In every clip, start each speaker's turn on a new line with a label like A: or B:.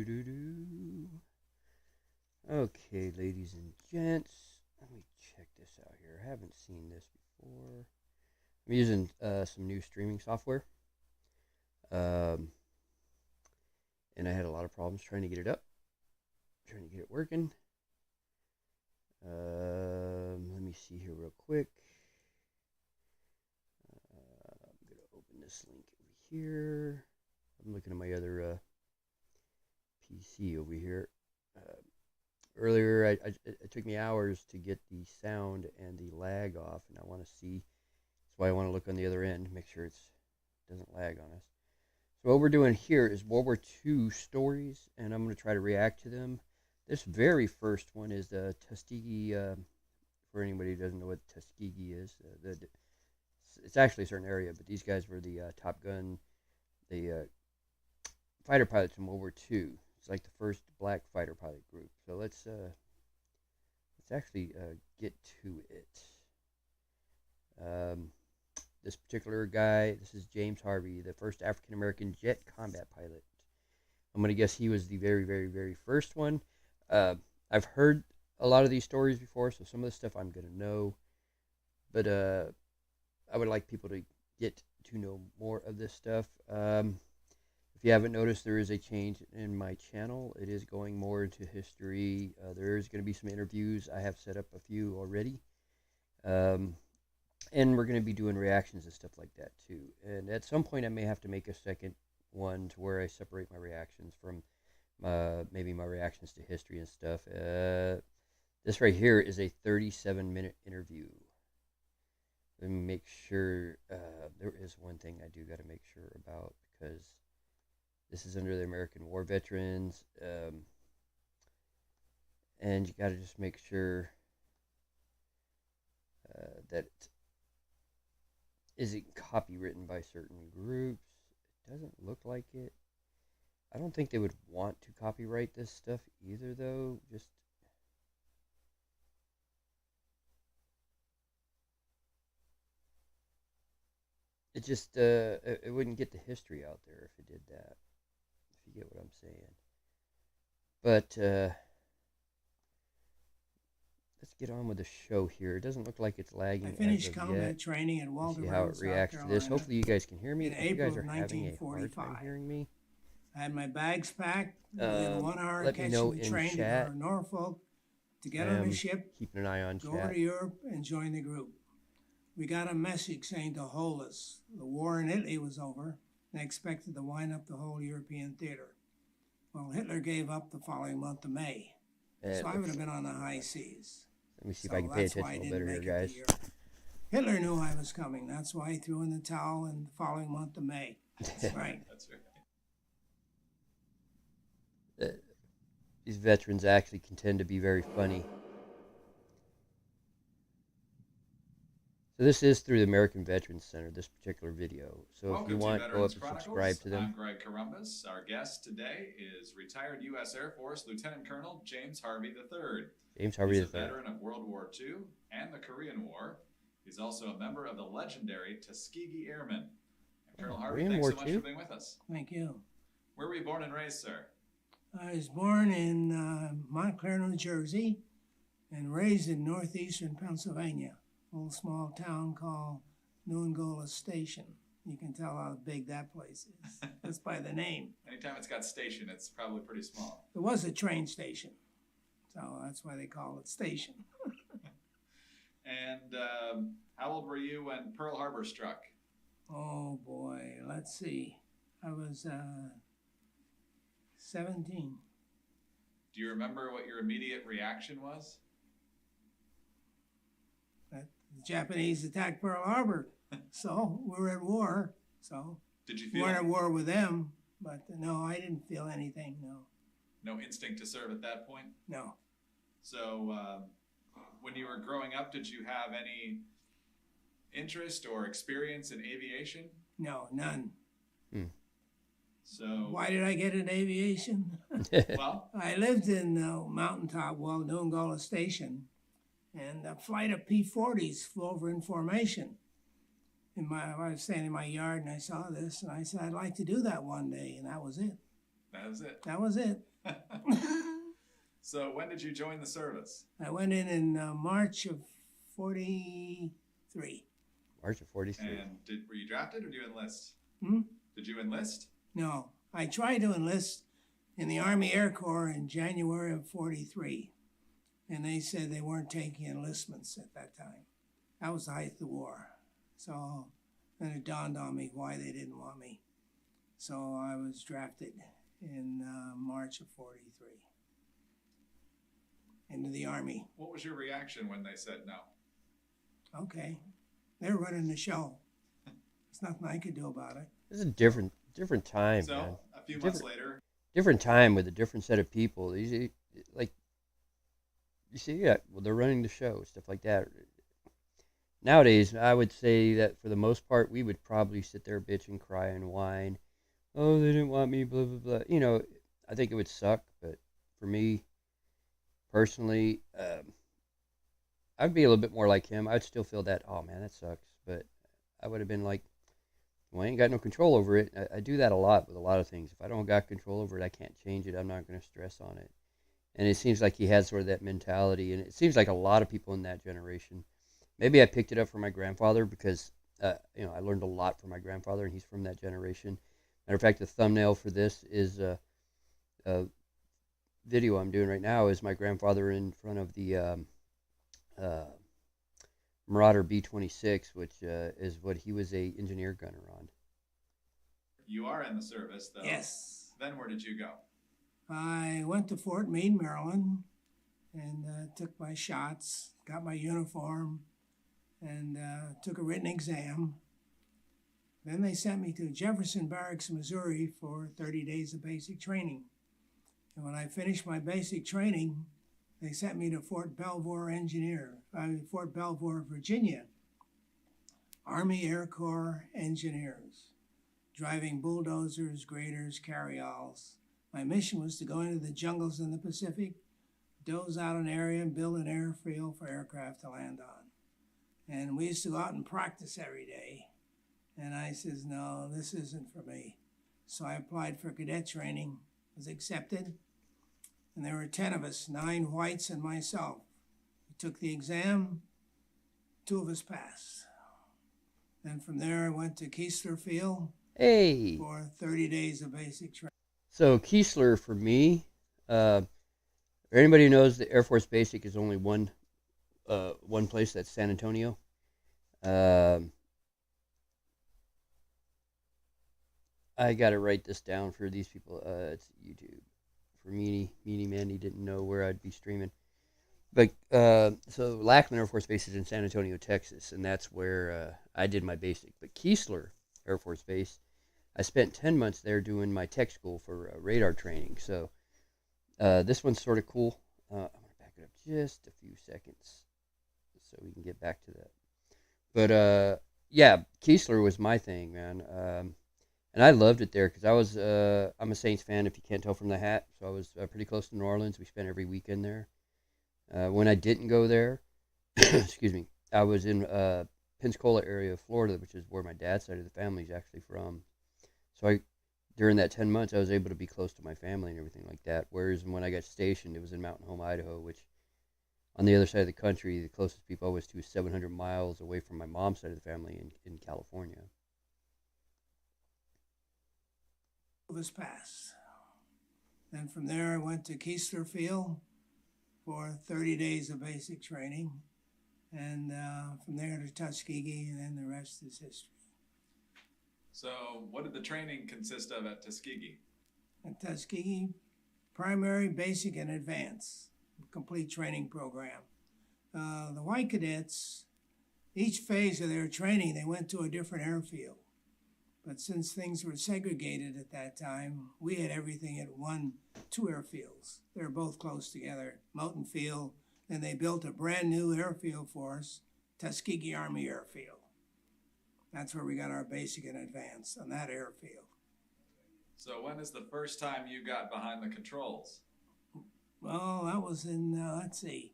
A: Do. Okay, ladies and gents, let me check this out here. I haven't seen this before. I'm using some new streaming software, um, and I had a lot of problems trying to get it up, trying to get it working. Let me see here real quick. I'm gonna open this link over here. I'm looking at my other PC over here. Earlier, it took me hours to get the sound and the lag off, and I want to see. That's why I want to look on the other end, make sure it doesn't lag on us. So what we're doing here is World War II stories, and I'm going to try to react to them. This very first one is the Tuskegee. For anybody who doesn't know what Tuskegee is, it's actually a certain area, but these guys were the Top Gun, the fighter pilots in World War II. It's like the first black fighter pilot group. So let's actually get to it. This particular guy, this is James Harvey, the first African American jet combat pilot. I'm gonna guess he was the very, very, very first one. I've heard a lot of these stories before, so some of the stuff I'm gonna know, but I would like people to get to know more of this stuff. If you haven't noticed, there is a change in my channel. It is going more into history. There is going to be some interviews. I have set up a few already. And we're going to be doing reactions and stuff like that too. And at some point, I may have to make a second one to where I separate my reactions from maybe my reactions to history and stuff. This right here is a 37-minute interview. Let me make sure. There is one thing I do got to make sure about, because this is under the American War veterans, and you got to just make sure that it isn't copywritten by certain groups. It doesn't look like it. I don't think they would want to copyright this stuff either, though. It wouldn't get the history out there if it did that. If you get what I'm saying. But let's get on with the show here. It doesn't look like it's lagging.
B: I finished
A: as of
B: combat
A: yet.
B: training at Walter
A: See how it
B: South
A: reacts to
B: Carolina.
A: this. Hopefully you guys can hear me.
B: In
A: If you
B: April
A: guys are
B: of
A: having a hard
B: 1945.
A: time hearing me,
B: I had my bags packed within 1 hour
A: let me know
B: catching the
A: in
B: train to
A: chat.
B: go to Norfolk to get on a ship,
A: Keeping an eye on
B: go
A: chat.
B: over to Europe, and join the group. We got a message saying to hold us. The war in Italy was over. They expected to wind up the whole European theater. Well, Hitler gave up the following month of May, so I would have been on the high seas.
A: Let me see if I can pay attention a little better here, guys.
B: Hitler knew I was coming. That's why he threw in the towel in the following month of May. That's right.
C: That's right.
A: These veterans actually can tend to be very funny. So this is through the American Veterans Center, this particular video. So
C: Welcome
A: if you want, go up and
C: Chronicles.
A: subscribe to them.
C: I'm Greg Columbus. Our guest today is retired U.S. Air Force Lieutenant Colonel James Harvey III.
A: James Harvey III.
C: He's a veteran of World War II and the Korean War. He's also a member of the legendary Tuskegee Airmen. And Colonel Harvey, thanks so much for being with us.
B: Thank you.
C: Where were you born and raised, sir?
B: I was born in Montclair, New Jersey, and raised in northeastern Pennsylvania, a little small town called New Station. You can tell how big that place is. That's by the name.
C: Anytime it's got station, it's probably pretty small.
B: It was a train station, so that's why they call it station.
C: And how old were you when Pearl Harbor struck?
B: Oh boy, let's see. I was 17.
C: Do you remember what your immediate reaction was?
B: The Japanese attacked Pearl Harbor, so we're at war. So
C: did you
B: we
C: feel
B: weren't at war with them, but no, I didn't feel anything.
C: No instinct to serve at that point?
B: No.
C: So when you were growing up, did you have any interest or experience in aviation?
B: No, none.
C: So
B: why did I get in aviation?
C: Well,
B: I lived in mountaintop, Noongola Station, and a flight of P-40s flew over in formation. I was standing in my yard and I saw this, and I said, I'd like to do that one day, and that was it.
C: That was it.
B: That was it.
C: So when did you join the service?
B: I went in March of 43.
A: March of 43.
C: And were you drafted or did you enlist?
B: Hmm?
C: Did you enlist?
B: No, I tried to enlist in the Army Air Corps in January of 43. And they said they weren't taking enlistments at that time. That was the height of the war. So then it dawned on me why they didn't want me. So I was drafted in March of 43 into the Army.
C: What was your reaction when they said no?
B: Okay, they're running the show. There's nothing I could do about it.
A: It's a different time,
C: So
A: man.
C: a few months later,
A: Different time with a different set of people. Like, you see, yeah, well, they're running the show, stuff like that. Nowadays, I would say that for the most part, we would probably sit there, bitch and cry and whine. Oh, they didn't want me, blah, blah, blah. You know, I think it would suck, but for me, personally, I'd be a little bit more like him. I'd still feel that, oh, man, that sucks. But I would have been like, well, I ain't got no control over it. I do that a lot with a lot of things. If I don't got control over it, I can't change it. I'm not going to stress on it. And it seems like he had sort of that mentality. And it seems like a lot of people in that generation. Maybe I picked it up from my grandfather because, I learned a lot from my grandfather, and he's from that generation. Matter of fact, the thumbnail for this is a video I'm doing right now is my grandfather in front of the Marauder B-26, which is what he was a engineer gunner on.
C: you are in the service, though.
B: Yes.
C: Then where did you go?
B: I went to Fort Meade, Maryland, and took my shots, got my uniform, and took a written exam. Then they sent me to Jefferson Barracks, Missouri for 30 days of basic training. And when I finished my basic training, they sent me to Fort Belvoir, Virginia. Army Air Corps engineers, driving bulldozers, graders, carryalls. My mission was to go into the jungles in the Pacific, doze out an area, and build an airfield for aircraft to land on. And we used to go out and practice every day. And I says, no, this isn't for me. So I applied for cadet training, was accepted. And there were 10 of us, 9 whites and myself. We took the exam, 2 of us passed. Then from there I went to Keesler Field for 30 days of basic training.
A: So Keesler, for me, anybody who knows the Air Force Basic is only one place, that's San Antonio. I got to write this down for these people. It's YouTube. For Meanie Mandy didn't know where I'd be streaming. But so Lackman Air Force Base is in San Antonio, Texas, and that's where I did my basic. But Keesler Air Force Base, I spent 10 months there doing my tech school for radar training. So this one's sort of cool. I'm going to back it up just a few seconds so we can get back to that. But yeah, Keesler was my thing, man. And I loved it there because I'm a Saints fan, if you can't tell from the hat. So I was pretty close to New Orleans. We spent every weekend there. When I didn't go there, excuse me, I was in Pensacola area of Florida, which is where my dad's side of the family is actually from. So during that 10 months, I was able to be close to my family and everything like that. Whereas when I got stationed, it was in Mountain Home, Idaho, which on the other side of the country, the closest people I was to was 700 miles away from my mom's side of the family in California.
B: Was passed. Then from there I went to Keesler Field for 30 days of basic training, and from there to Tuskegee, and then the rest is history.
C: So what did the training consist of at Tuskegee?
B: At Tuskegee, primary, basic, and advanced, complete training program. The white cadets, each phase of their training, they went to a different airfield. But since things were segregated at that time, we had everything at 2 airfields. They were both close together, Moulton Field, and they built a brand new airfield for us, Tuskegee Army Airfield. That's where we got our basic and advanced, on that airfield.
C: So when is the first time you got behind the controls?
B: Well, that was in, let's see,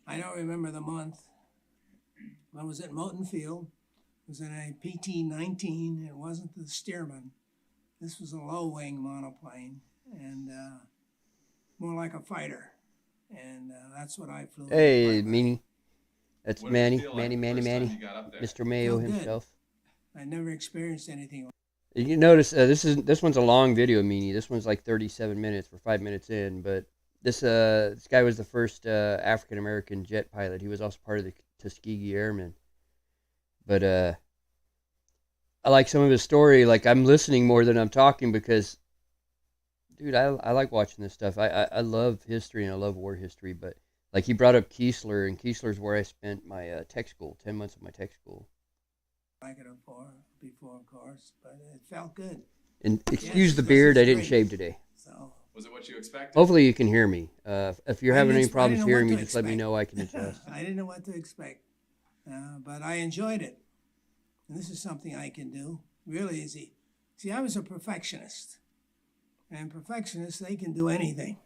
B: I don't remember the month. I was at Moulton Field. It was in a PT-19. It wasn't the Stearman. This was a low-wing monoplane. and more like a fighter. And that's what I flew.
A: Hey, Meanie. That's
C: What did it
A: Manny,
C: feel like the first time you got up there?
A: Mr. Mayo
B: Felt good.
A: himself.
B: I never experienced anything.
A: You notice this one's a long video, Meanie. This one's like 37 minutes. We're 5 minutes in, but this guy was the first African American jet pilot. He was also part of the Tuskegee Airmen. But I like some of his story. Like, I'm listening more than I'm talking because, dude, I like watching this stuff. I love history and I love war history. But like, he brought up Keesler, and Keesler's where I spent my tech school, 10 months of my tech school.
B: Like it before, of course, but it felt good.
A: And excuse the beard, I didn't shave today.
B: So
C: Was it what you expected?
A: Hopefully you can hear me. If you're having any problems
B: know
A: hearing
B: what
A: me,
B: to
A: just let me
B: expect.
A: know. I can adjust.
B: I didn't know what to expect, but I enjoyed it. And this is something I can do really easy. See, I was a perfectionist, and perfectionists, they can do anything.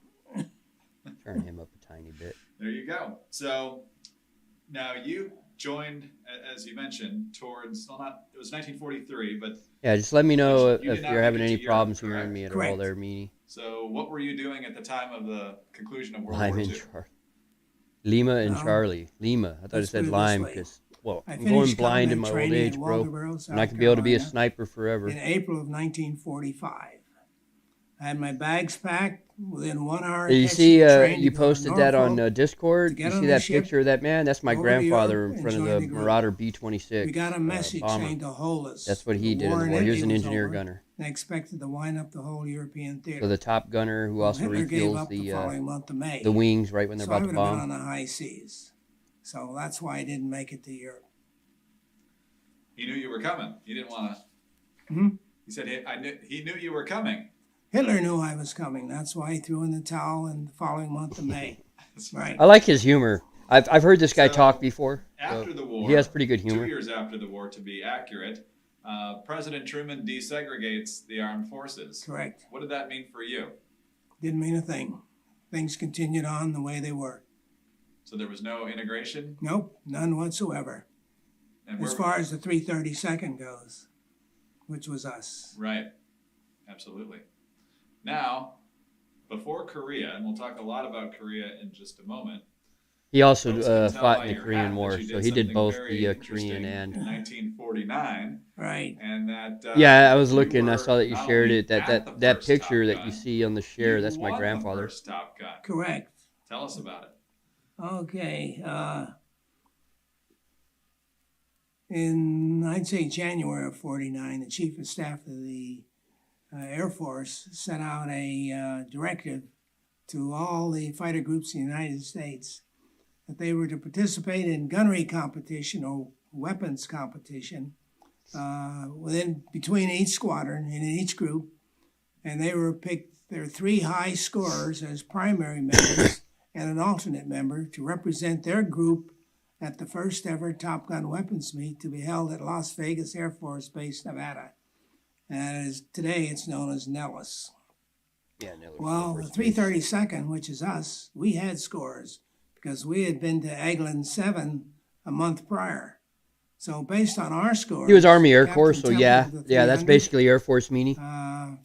A: Turn him up a tiny bit.
C: There you go. So now you joined, as you mentioned, towards, well, not, it was 1943, but
A: Yeah, just let me know
C: You did
A: if
C: not
A: you're having
C: make it
A: any
C: to Europe,
A: problems
C: correct?
A: hearing me at all
B: Correct.
A: there, Meanie.
C: so what were you doing at the time of the conclusion of World
A: Lima
C: War
A: and
C: II?
A: Charlie. Lima and
B: No.
A: Charlie. Lima. I thought it
B: Let's
A: said
B: put it this
A: Lime
B: way.
A: because, well,
B: I
A: I'm going
B: finished
A: blind in
B: combat
A: my old
B: training
A: age,
B: at
A: bro.
B: Walterboro, South
A: And I could be able to be a
B: Carolina,
A: sniper forever.
B: in April of 1945. I had my bags packed within 1 hour.
A: You
B: catching
A: see,
B: the train
A: you
B: to go to
A: posted that on
B: Norfolk.
A: Discord.
B: to
A: You
B: get
A: see
B: on the
A: that
B: ship,
A: picture of that man? That's my
B: over to
A: grandfather
B: Europe,
A: in
B: and
A: front of
B: join
A: the
B: the group.
A: Marauder B-26
B: We got a message
A: bomber.
B: saying to hold us.
A: That's what he
B: The
A: did in the
B: in
A: war. He was
B: Italy
A: an engineer
B: over,
A: gunner.
B: and expected to wind up the whole European theater.
A: So the top gunner who
B: Well,
A: also
B: Hitler gave
A: refuels
B: up the following month of May.
A: the wings right when they're
B: So I
A: about
B: would
A: to
B: have been
A: bomb.
B: on the high seas. So that's why I didn't make it to Europe.
C: He knew you were coming. He didn't want to.
B: Hmm?
C: He said he knew you were coming.
B: Hitler knew I was coming. That's why he threw in the towel in the following month of May. Right.
A: I like his humor. I've heard this guy
C: So,
A: talk before.
C: After
A: So
C: the war,
A: he has pretty good
C: 2
A: humor.
C: years after the war, to be accurate, President Truman desegregates the armed forces.
B: Correct.
C: What did that mean for you?
B: Didn't mean a thing. Things continued on the way they were.
C: So there was no integration?
B: Nope, none whatsoever.
C: And
B: As far as the 332nd goes, which was us.
C: Right. Absolutely. Now, before Korea, and we'll talk a lot about Korea in just a moment.
A: He also
C: Folks can tell
A: fought
C: by
A: in the
C: your
A: Korean
C: hat that
A: War,
C: you
A: so
C: did
A: he did
C: something
A: both
C: very
A: the
C: interesting
A: Korean and.
C: in 1949,
B: Right.
C: and that.
A: Yeah, I was
C: you
A: looking. I
C: were
A: saw that you
C: not
A: shared
C: only
A: it. That
C: at the
A: that
C: first
A: picture
C: Top
A: that you
C: Gun,
A: see on the share.
C: you
A: That's my
C: won the
A: grandfather.
C: first Top Gun.
B: Correct.
C: Tell us about it.
B: Okay. In, I'd say, January of 49, the Chief of Staff of the Air Force sent out a directive to all the fighter groups in the United States that they were to participate in gunnery competition or weapons competition between each squadron and in each group, and they were picked their 3 high scorers as primary members and an alternate member to represent their group at the first ever Top Gun weapons meet to be held at Las Vegas Air Force Base, Nevada. And today it's known as Nellis.
A: Yeah, no.
B: Well, the 332nd, which is us, we had scores because we had been to Eglin 7 a month prior. So based on our scores,
A: He was Army Air
B: Captain
A: Corps, so
B: Temple
A: yeah,
B: of the
A: yeah, that's
B: 300,
A: basically Air Force, Meanie.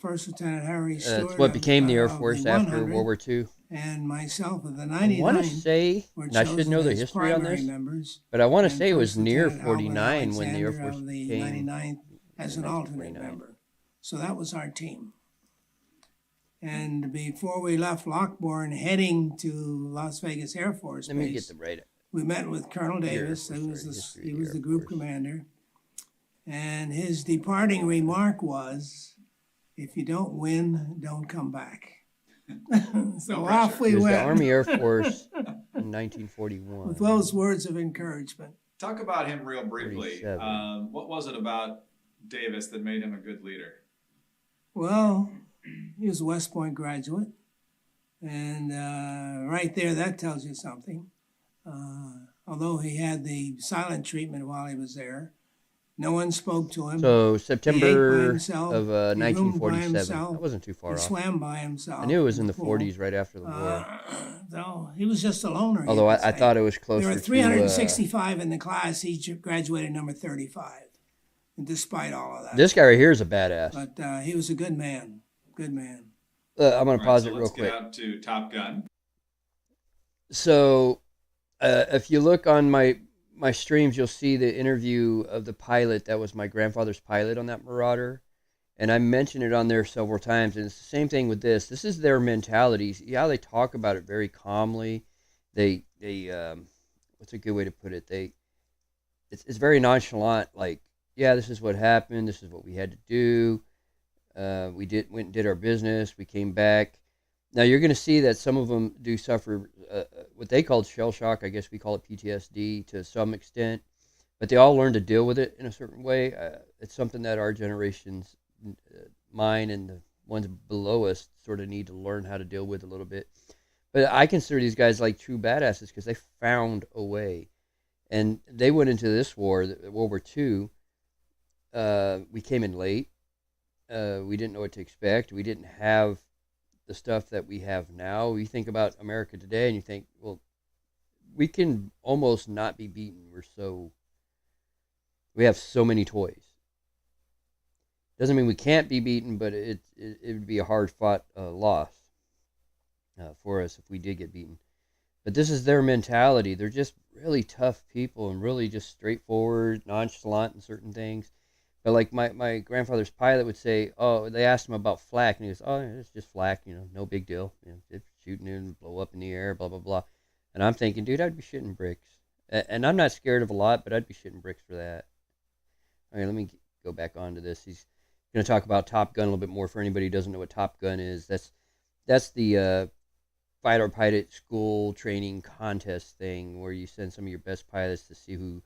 B: First Lieutenant Harry Stewart.
A: It's what became the Air
B: of
A: Force
B: the
A: after
B: 100,
A: World War II.
B: and myself of the
A: I
B: 99
A: want to say,
B: were
A: and I should
B: chosen
A: know the
B: as
A: history on
B: primary
A: this,
B: members,
A: but I want to
B: and
A: say it was
B: First
A: near
B: Lieutenant Albert
A: 49 when the Air
B: Alexander
A: Force
B: of the
A: became
B: 99th as an alternate
A: 1949.
B: member. So that was our team. And before we left Lockbourne heading to Las Vegas Air Force
A: Let me
B: Base,
A: get the right.
B: we met with Colonel Davis,
A: Force,
B: who was
A: sorry,
B: the,
A: history
B: he
A: of
B: was
A: the
B: the
A: Air
B: group
A: Force.
B: commander. And his departing remark was, "If you don't win, don't come back." So
C: No
B: off
C: pressure.
B: we
A: It was the
B: went
A: Army Air Force in 1941.
B: with those words of encouragement.
C: Talk about him real briefly.
A: 47.
C: What was it about Davis that made him a good leader?
B: Well, he was a West Point graduate, and right there, that tells you something. Although he had the silent treatment while he was there, no one spoke to him.
A: So
B: He
A: September
B: ate by himself.
A: of
B: He roomed by
A: 1947.
B: himself.
A: That wasn't too far
B: He
A: off.
B: swam by himself.
A: I knew it was in the
B: pool.
A: 40s, right after the war.
B: So he was just a loner.
A: Although
B: you could
A: I
B: say.
A: thought it was closer
B: There were
A: to
B: 365 in the class. He graduated number 35, and despite all of that.
A: this guy right here is a badass.
B: But he was a good man. Good man.
A: I'm going
C: All
A: to
C: right,
A: pause
C: so
A: it real
C: let's get
A: quick.
C: out to Top Gun.
A: So, if you look on my streams, you'll see the interview of the pilot that was my grandfather's pilot on that Marauder, and I mentioned it on there several times. And it's the same thing with this. This is their mentality. Yeah, they talk about it very calmly. They what's a good way to put it? It's very nonchalant. Like, yeah, this is what happened. This is what we had to do. We went and did our business. We came back. Now you're going to see that some of them do suffer what they called shell shock. I guess we call it PTSD to some extent, but they all learn to deal with it in a certain way. It's something that our generations, mine and the ones below us, sort of need to learn how to deal with a little bit. But I consider these guys like true badasses because they found a way, and they went into this war, World War II. We came in late. We didn't know what to expect. We didn't have the stuff that we have now. You think about America today, and you think, well, we can almost not be beaten. We have so many toys. Doesn't mean we can't be beaten, but it would be a hard fought loss for us if we did get beaten. But this is their mentality. They're just really tough people and really just straightforward, nonchalant in certain things. But like my grandfather's pilot would say, oh, they asked him about flak, and he goes, oh, it's just flak, no big deal. It's shooting and blow up in the air, blah, blah, blah. And I'm thinking, dude, I'd be shitting bricks. And I'm not scared of a lot, but I'd be shitting bricks for that. All right, let me go back onto this. He's going to talk about Top Gun a little bit more for anybody who doesn't know what Top Gun is. That's the fighter pilot school training contest thing where you send some of your best pilots to see who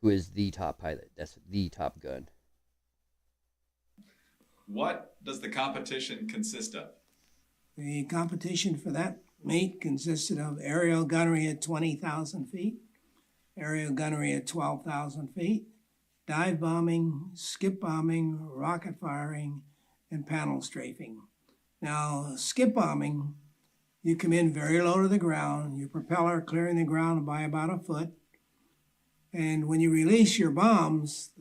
A: is the top pilot. That's the Top Gun.
C: What does the competition consist of?
B: The competition for that meet consisted of aerial gunnery at 20,000 feet, aerial gunnery at 12,000 feet, dive bombing, skip bombing, rocket firing, and panel strafing. Now, skip bombing, you come in very low to the ground, your propeller clearing the ground by about a foot, and when you release your bombs,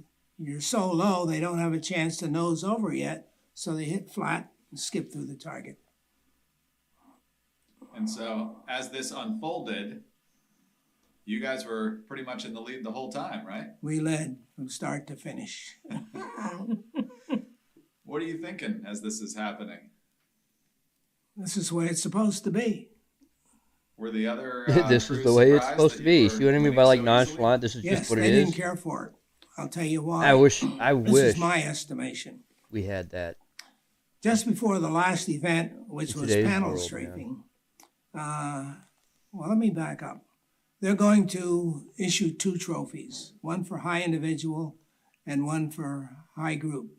B: you're so low they don't have a chance to nose over yet, so they hit flat and skip through the target.
C: And so, as this unfolded, you guys were pretty much in the lead the whole time, right?
B: We led from start to finish.
C: What are you thinking as this is happening?
B: This is the way it's supposed to be.
C: Were the other
A: this is the way it's supposed to be. See what I mean by like nonchalant? This is just what it is.
B: Yes, they didn't care for it. I'll tell you why.
A: I wish.
B: This is my estimation.
A: We had that.
B: Just before the last event, which was panel
A: world,
B: strafing. Well, let me back up. They're going to issue 2 trophies, one for high individual and one for high group.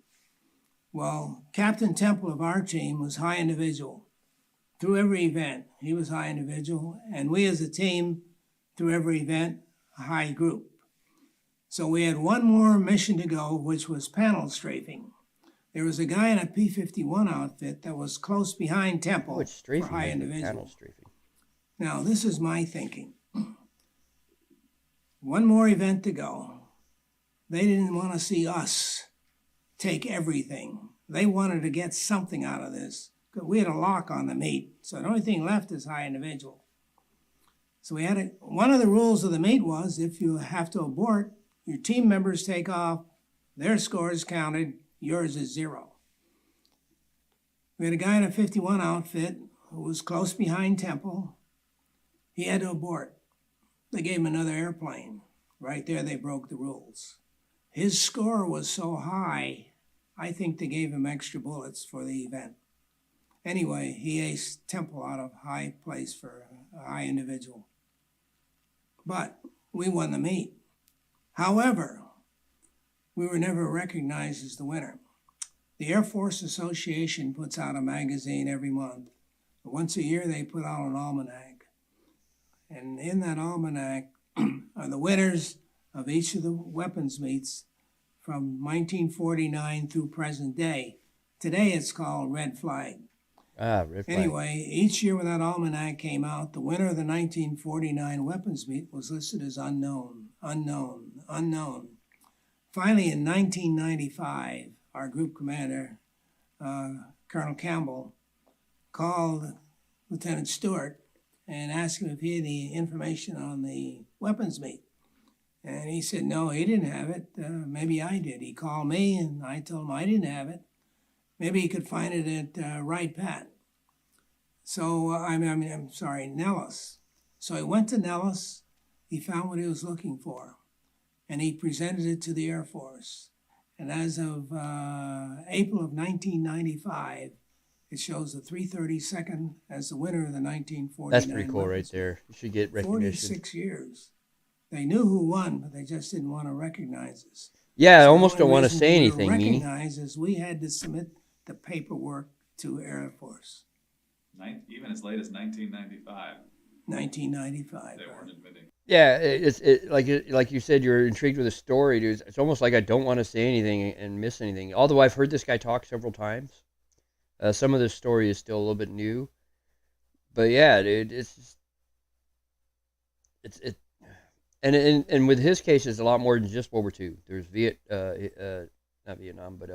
B: Well, Captain Temple of our team was high individual. Through every event, he was high individual, and we as a team, through every event, high group. So we had one more mission to go, which was panel strafing. There was a guy in a P-51 outfit that was close behind Temple for high individual. Now, this is my thinking. One more event to go. They didn't want to see us take everything. They wanted to get something out of this. We had a lock on the meet, so the only thing left is high individual. So we had one of the rules of the meet was if you have to abort, your team members take off, their score is counted, yours is 0. We had a guy in a 51 outfit who was close behind Temple. He had to abort. They gave him another airplane. Right there, they broke the rules. His score was so high, I think they gave him extra bullets for the event. Anyway, he aced Temple out of high place for a high individual. But we won the meet. However, we were never recognized as the winner. The Air Force Association puts out a magazine every month. Once a year, they put out an almanac. And in that almanac are the winners of each of the weapons meets from 1949 through present day. Today, it's called Red Flag.
A: Red Flag.
B: Anyway, each year when that almanac came out, the winner of the 1949 weapons meet was listed as unknown, unknown, unknown. Finally, in 1995, our group commander, Colonel Campbell, called Lieutenant Stewart and asked him if he had any information on the weapons meet. And he said, no, he didn't have it. Maybe I did. He called me, and I told him I didn't have it. Maybe he could find it at Wright Pat. So, I'm sorry, Nellis. So he went to Nellis. He found what he was looking for, and he presented it to the Air Force. And as of April of 1995, it shows the 332nd as the winner of the 1949.
A: That's pretty cool right there. You should get recognition.
B: 46 years. They knew who won, but they just didn't want to recognize us.
A: Yeah, I
B: So
A: almost
B: the
A: don't
B: only
A: want to
B: reason
A: say
B: we were
A: anything, Meanie.
B: recognized is we had to submit the paperwork to Air Force.
C: Even as late as 1995.
B: 1995.
C: They weren't admitting.
A: Yeah, like you said, you're intrigued with the story, dude. It's almost like I don't want to say anything and miss anything. Although I've heard this guy talk several times, some of this story is still a little bit new. But yeah, dude, and with his case, it's a lot more than just World War II. There's not Vietnam, but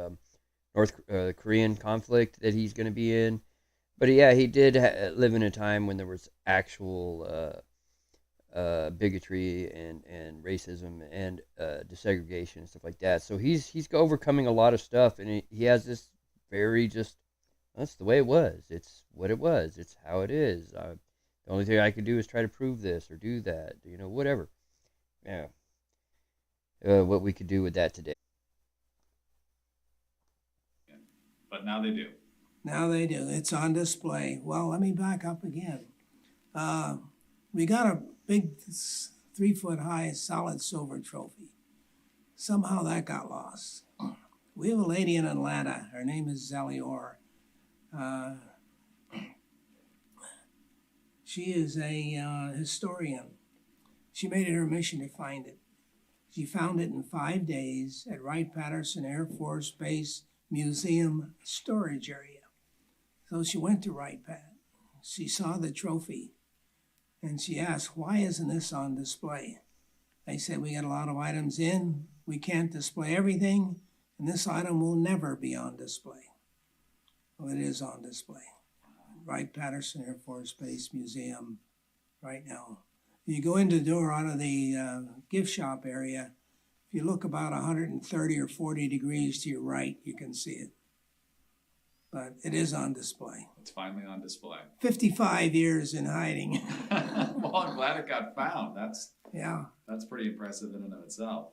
A: North Korean conflict that he's going to be in. But yeah, he did live in a time when there was actual bigotry and racism and desegregation and stuff like that. So he's overcoming a lot of stuff, and he has this very just, that's the way it was. It's what it was. It's how it is. The only thing I can do is try to prove this or do that, whatever. Yeah. What we could do with that today.
C: But now they do.
B: Now they do. It's on display. Well, let me back up again. We got a big 3-foot-high solid silver trophy. Somehow that got lost. We have a lady in Atlanta. Her name is Zellie Orr. She is a historian. She made it her mission to find it. She found it in 5 days at Wright-Patterson Air Force Base Museum storage area. So she went to Wright-Pat. She saw the trophy, and she asked, why isn't this on display? They said, we got a lot of items in. We can't display everything, and this item will never be on display. Well, it is on display. Wright-Patterson Air Force Base Museum right now. You go into the door out of the gift shop area. If you look about 130 or 40 degrees to your right, you can see it. But it is on display.
C: It's finally on display.
B: 55 years in hiding.
C: Well, I'm glad it got found. That's pretty impressive in and of itself.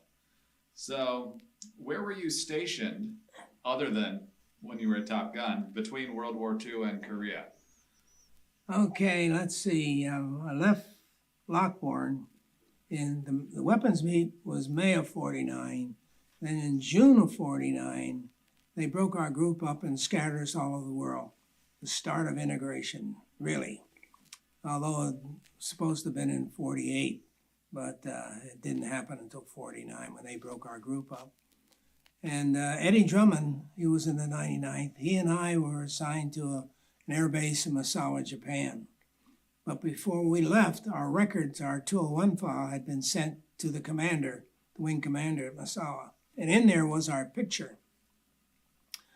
C: So, where were you stationed, other than when you were at Top Gun, between World War II and Korea?
B: Okay, let's see. I left Lockbourne. In the weapons meet was May of 49. Then in June of 49, they broke our group up and scattered us all over the world. The start of integration, really. Although it was supposed to have been in 48, but it didn't happen until 49 when they broke our group up. And Eddie Drummond, he was in the 99th. He and I were assigned to an air base in Misawa, Japan. But before we left, our records, our 201 file had been sent to the commander, the wing commander at Misawa. And in there was our picture.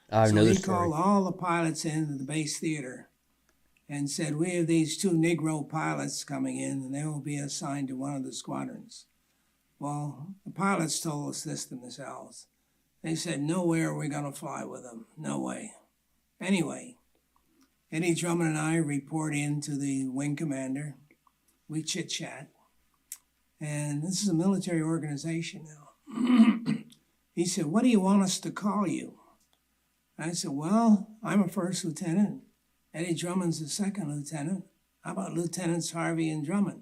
B: So he called all the pilots into the base theater and said, we have these 2 Negro pilots coming in, and they will be assigned to one of the squadrons. Well, the pilots told us this themselves. They said, nowhere are we going to fly with them. No way. Anyway, Eddie Drummond and I report in to the wing commander. We chit-chat. And this is a military organization now. He said, what do you want us to call you? I said, well, I'm a first lieutenant. Eddie Drummond's a second lieutenant. How about Lieutenants Harvey and Drummond?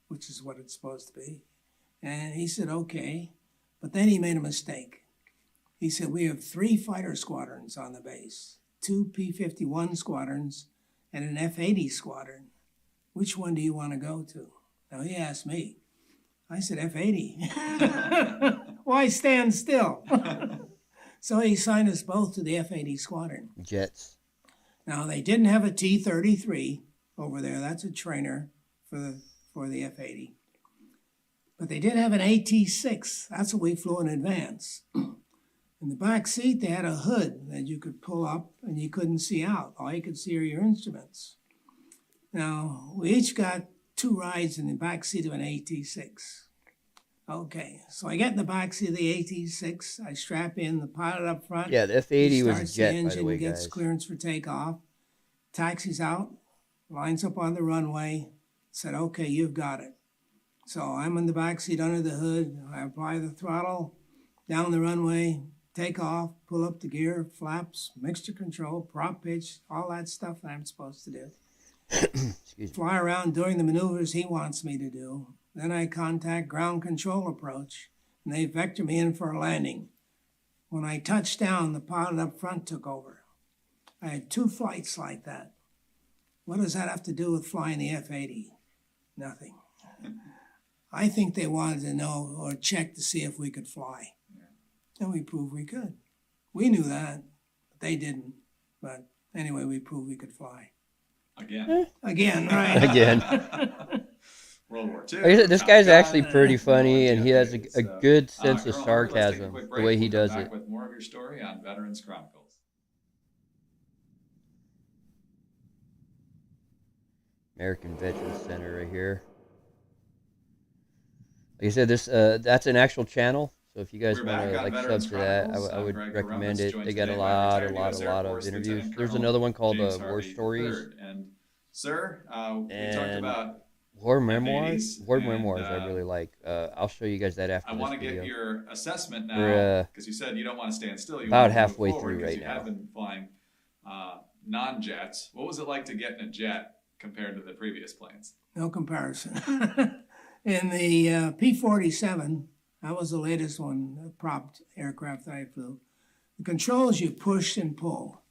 B: Which is what it's supposed to be. And he said, okay. But then he made a mistake. He said, we have 3 fighter squadrons on the base, 2 P-51 squadrons and an F-80 squadron. Which one do you want to go to? Now, he asked me. I said, F-80. Why stand still? So he assigned us both to the F-80 squadron.
A: Jets.
B: Now, they didn't have a T-33 over there. That's a trainer for the F-80. But they did have an AT-6. That's what we flew in advance. In the back seat, they had a hood that you could pull up and you couldn't see out. All you could see are your instruments. Now, we each got 2 rides in the back seat of an AT-6. Okay, so I get in the back seat of the AT-6. I strap in, the pilot up front.
A: Yeah, the F-80 was a
B: starts
A: jet,
B: the
A: by
B: engine,
A: the way,
B: gets
A: guys.
B: clearance for takeoff, taxis out, lines up on the runway, said, okay, you've got it. So I'm in the back seat under the hood. I apply the throttle, down the runway, take off, pull up the gear, flaps, mixture control, prop pitch, all that stuff that I'm supposed to do.
A: Excuse me.
B: Fly around doing the maneuvers he wants me to do. Then I contact ground control approach, and they vector me in for a landing. When I touched down, the pilot up front took over. I had 2 flights like that. What does that have to do with flying the F-80? Nothing. I think they wanted to know or check to see if we could fly. And we proved we could. We knew that, but they didn't. But anyway, we proved we could fly. Again, right?
A: Again.
C: World War II.
A: Like I said, this guy's actually pretty funny, and he has a good sense of sarcasm, the way he does it.
C: With more of your story on Veterans Chronicles.
A: American Veterans Center right here. Like I said, this that's an actual channel. So if you guys want to like sub to that, I would recommend it. They got a lot of interviews. There's another one called War Stories.
C: And sir, we talked about
A: War Memoirs.
C: F-80s,
A: War
C: and,
A: Memoirs I really like. I'll show you guys that after
C: I
A: this
C: want to
A: video.
C: get your assessment now,
A: We're,
C: because you said you don't want to stand still. You
A: about
C: want to
A: halfway
C: move forward
A: through right
C: you
A: now.
C: have been flying non-jets. What was it like to get in a jet compared to the previous planes?
B: No comparison. In the P-47, that was the latest one, the propped aircraft that I flew. The controls you push and pull.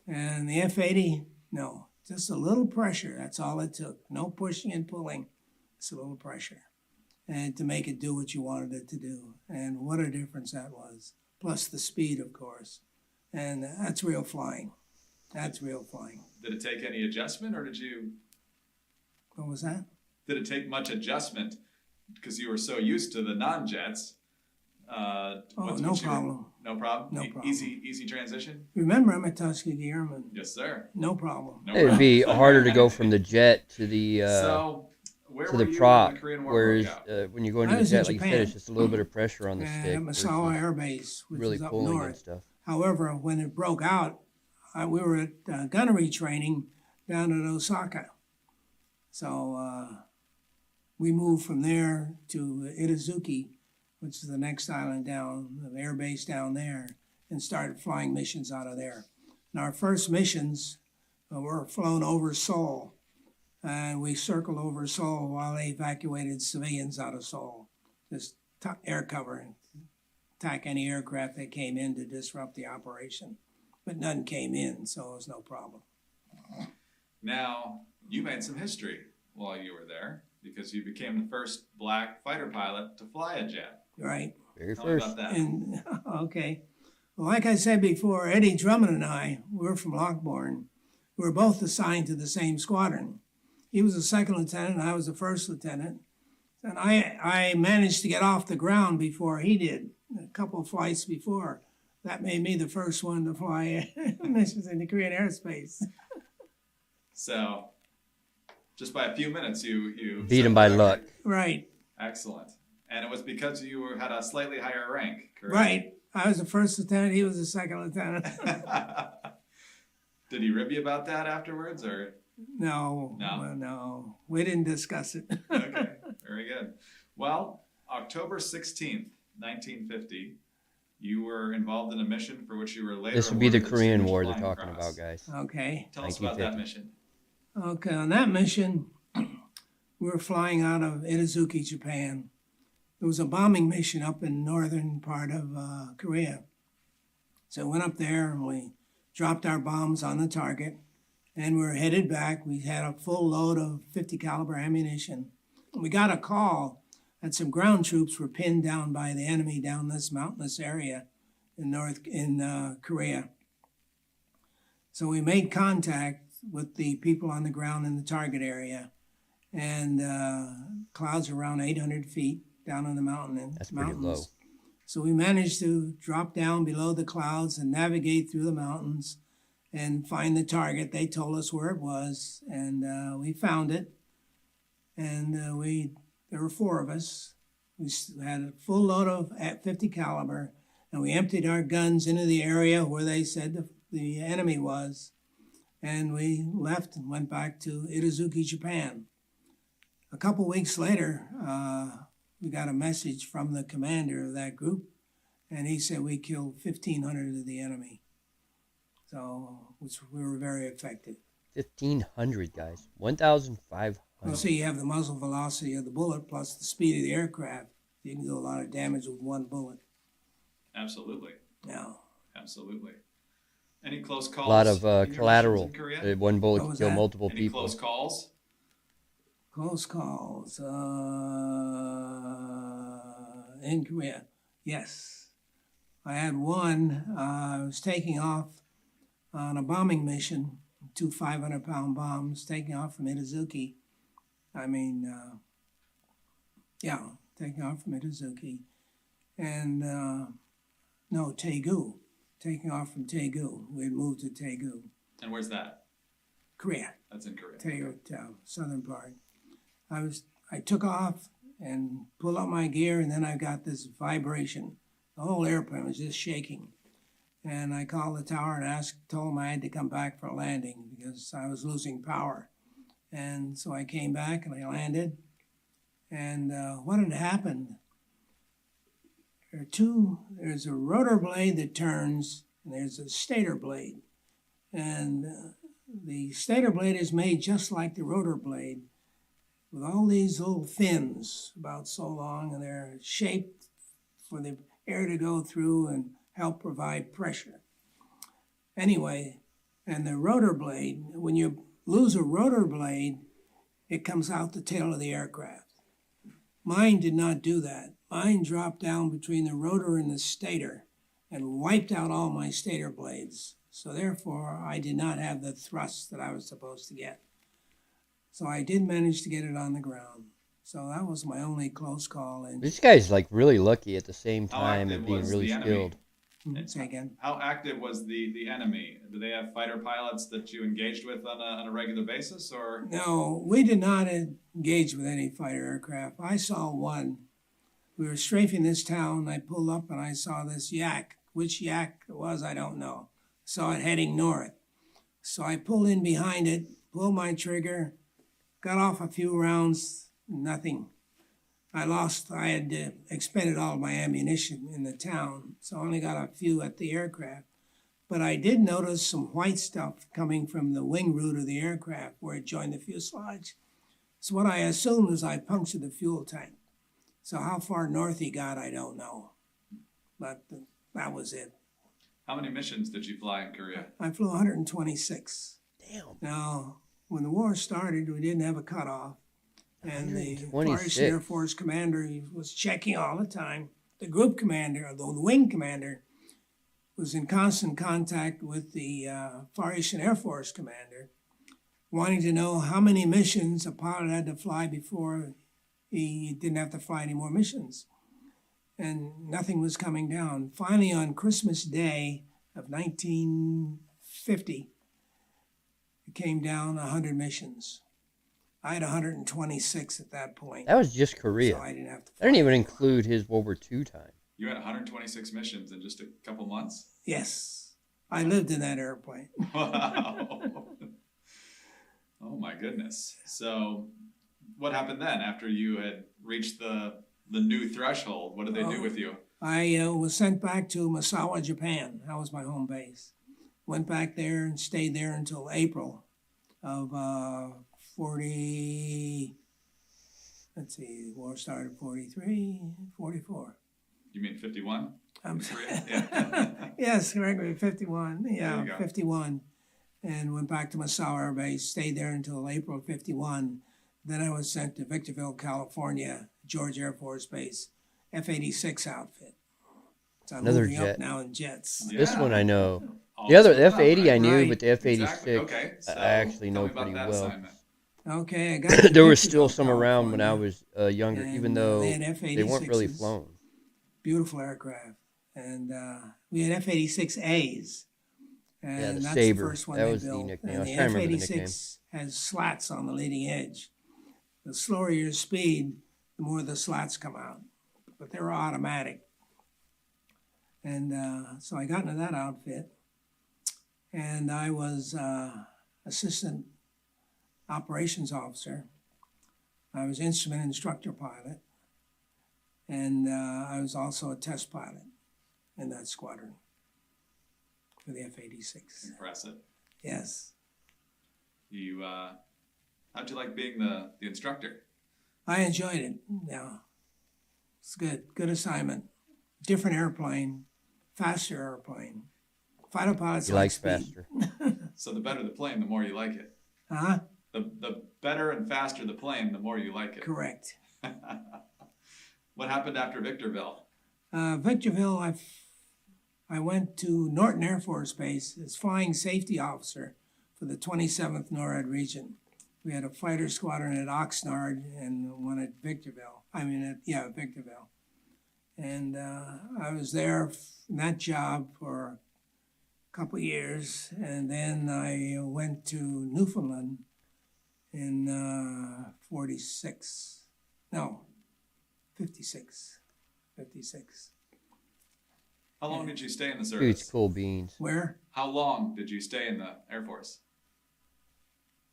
B: And the F-80, no, just a little pressure. That's all it took. No pushing and pulling, just a little pressure. And to make it do what you wanted it to do. And what a difference that was. Plus the speed, of course. And that's real flying. That's real flying.
C: Did it take any adjustment, or did you...
B: What was that?
C: Did it take much adjustment because you were so used to the non-jets?
B: No problem.
C: No problem?
B: No problem.
C: Easy transition?
B: Remember, I'm a Tuskegee Airman.
C: Yes, sir.
B: No problem.
A: It'd be harder to go from the jet to the
C: so, where
A: to
C: were
A: the
C: you
A: prop,
C: when the Korean War
A: whereas
C: broke out?
A: when you go into
B: I
A: the
B: was in
A: jet, like you said,
B: Japan.
A: it's just a little bit of pressure on the stick.
B: At Misawa Air Base, which
A: really
B: is up
A: pulling and
B: north.
A: stuff.
B: However, when it broke out, we were at gunnery training down at Osaka. So we moved from there to Itazuki, which is the next island down, the air base down there, and started flying missions out of there. And our first missions were flown over Seoul. And we circled over Seoul while they evacuated civilians out of Seoul. Just air cover and attack any aircraft that came in to disrupt the operation. But none came in, so it was no problem.
C: Now, you made some history while you were there because you became the first black fighter pilot to fly a jet.
B: Right.
A: Very
C: Tell me
A: first.
C: about that.
B: And okay. Well, like I said before, Eddie Drummond and I, we're from Lockbourne. We were both assigned to the same squadron. He was a second lieutenant, and I was a first lieutenant. And I managed to get off the ground before he did, a couple of flights before. That made me the first one to fly missions in the Korean airspace.
C: So, just by a few minutes, you
A: Beat him by luck.
B: Right.
C: Excellent. And it was because you had a slightly higher rank, correct?
B: Right. I was the first lieutenant. He was the second lieutenant.
C: Did he rib you about that afterwards, or?
B: No. We didn't discuss it.
C: Okay, very good. Well, October 16th, 1950, you were involved in a mission for which you were later
A: This would be the
C: awarded
A: Korean
C: Distinguished
A: War they're
C: Flying
A: talking
C: Cross.
A: about, guys.
B: Okay.
C: Tell us about that
A: 1950.
C: mission.
B: Okay, on that mission, we were flying out of Itazuki, Japan. There was a bombing mission up in northern part of Korea. So we went up there and we dropped our bombs on the target, and we were headed back. We had a full load of 50 caliber ammunition. We got a call that some ground troops were pinned down by the enemy down this mountainous area in Korea. So we made contact with the people on the ground in the target area, and clouds around 800 feet down in the mountains.
A: That's pretty low.
B: So we managed to drop down below the clouds and navigate through the mountains and find the target. They told us where it was, and we found it. And there were 4 of us. We had a full load of at 50 caliber, and we emptied our guns into the area where they said the enemy was. And we left and went back to Itazuki, Japan. A couple weeks later, we got a message from the commander of that group, and he said we killed 1,500 of the enemy. So, which we were very effective.
A: 1,500 guys. 1,500.
B: Well, see, you have the muzzle velocity of the bullet plus the speed of the aircraft. You can do a lot of damage with one bullet.
C: Absolutely.
B: Yeah.
C: Absolutely. Any close calls?
A: A lot of collateral. One bullet can kill multiple
C: Any
A: people.
C: Close calls?
B: Close calls. In Korea, yes. I had one. I was taking off on a bombing mission, 2 500-pound bombs, taking off from Itazuki. Taking off from Itazuki. And, no, Daegu. Taking off from Daegu. We had moved to Daegu.
C: And where's that?
B: Korea.
C: That's in Korea.
B: Daegu, southern part. I took off and pulled out my gear, and then I got this vibration. The whole airplane was just shaking. And I called the tower and told them I had to come back for a landing because I was losing power. And so I came back and I landed. And what had happened? There's a rotor blade that turns, and there's a stator blade. And the stator blade is made just like the rotor blade, with all these little fins about so long, and they're shaped for the air to go through and help provide pressure. Anyway, and the rotor blade, when you lose a rotor blade, it comes out the tail of the aircraft. Mine did not do that. Mine dropped down between the rotor and the stator and wiped out all my stator blades. So therefore, I did not have the thrust that I was supposed to get. So I did manage to get it on the ground. So that was my only close call. And
A: this guy's like really lucky at the same time
C: active
A: and being
C: was
A: really
C: the enemy?
A: skilled.
B: Say again.
C: How active was the enemy? Do they have fighter pilots that you engaged with on a regular basis, or?
B: No, we did not engage with any fighter aircraft. I saw one. We were strafing this town. I pulled up and I saw this yak. Which yak it was, I don't know. Saw it heading north. So I pulled in behind it, pulled my trigger, got off a few rounds, nothing. I had expended all my ammunition in the town, so I only got a few at the aircraft. But I did notice some white stuff coming from the wing root of the aircraft where it joined the fuselage. So what I assumed was I punctured the fuel tank. So how far north he got, I don't know. But that was it.
C: How many missions did you fly in Korea?
B: I flew 126.
A: Damn.
B: Now, when the war started, we didn't have a cutoff. And the Far East
A: 126.
B: Air Force commander, he was checking all the time. The group commander, or the wing commander, was in constant contact with the Far Eastern Air Force commander, wanting to know how many missions a pilot had to fly before he didn't have to fly any more missions. And nothing was coming down. Finally, on Christmas Day of 1950, it came down 100 missions. I had 126 at that point.
A: That was just Korea.
B: So I didn't have to fly.
A: I didn't even include his World War II time.
C: You had 126 missions in just a couple months?
B: Yes. I lived in that airplane.
C: Wow. Oh my goodness. So what happened then after you had reached the new threshold? What did they do with you?
B: I was sent back to Misawa, Japan. That was my home base. Went back there and stayed there until April of 40, let's see, the war started 43, 44.
C: You mean 51?
B: I'm
C: sorry.
B: sorry.
C: Yeah.
B: Yes, correctly, 51.
C: There
B: Yeah,
C: you go.
B: 51. And went back to Misawa Air Base, stayed there until April 51. Then I was sent to Victorville, California, George Air Force Base, F-86 outfit. So I'm
A: Another
B: moving
A: jet.
B: up now in jets.
C: Yeah.
A: This one I know.
C: All
A: The other, the
C: sorted out,
A: F-80 I
C: right?
A: knew,
B: Right.
A: but the F-86
C: Exactly. Okay. So
A: I actually know
C: tell me about
A: pretty
C: that
A: well.
C: assignment.
B: Okay, I got to
A: There was
B: Victorville,
A: still some around when I
B: California,
A: was younger,
B: and,
A: even though
B: they had
A: they weren't really
B: F-86s.
A: flown.
B: beautiful aircraft. And we had F-86As. And
A: Yeah, the
B: that's
A: Sabre.
B: the first one
A: That
B: they
A: was the
B: built.
A: nickname. I
B: And
A: was
B: the
A: trying to remember the nickname.
B: F-86 has slats on the leading edge. The slower your speed, the more the slats come out. But they were automatic. And so I got into that outfit. And I was assistant operations officer. I was instrument instructor pilot. And I was also a test pilot in that squadron for the F-86.
C: Impressive.
B: Yes.
C: You, how'd you like being the instructor?
B: I enjoyed it. Yeah. It's good. Good assignment. Different airplane. Faster airplane. Fighter pilots like speed.
A: Faster.
C: So the better the plane, the more you like it.
B: Huh?
C: The better and faster the plane, the more you like it.
B: Correct.
C: What happened after Victorville?
B: Victorville, I went to Norton Air Force Base as flying safety officer for the 27th NORAD region. We had a fighter squadron at Oxnard and one at Victorville. Victorville. And I was there in that job for a couple of years. And then I went to Newfoundland in 56.
C: How long did you stay in the
A: Dude,
C: service?
A: it's cool beans.
B: Where?
C: How long did you stay in the Air Force?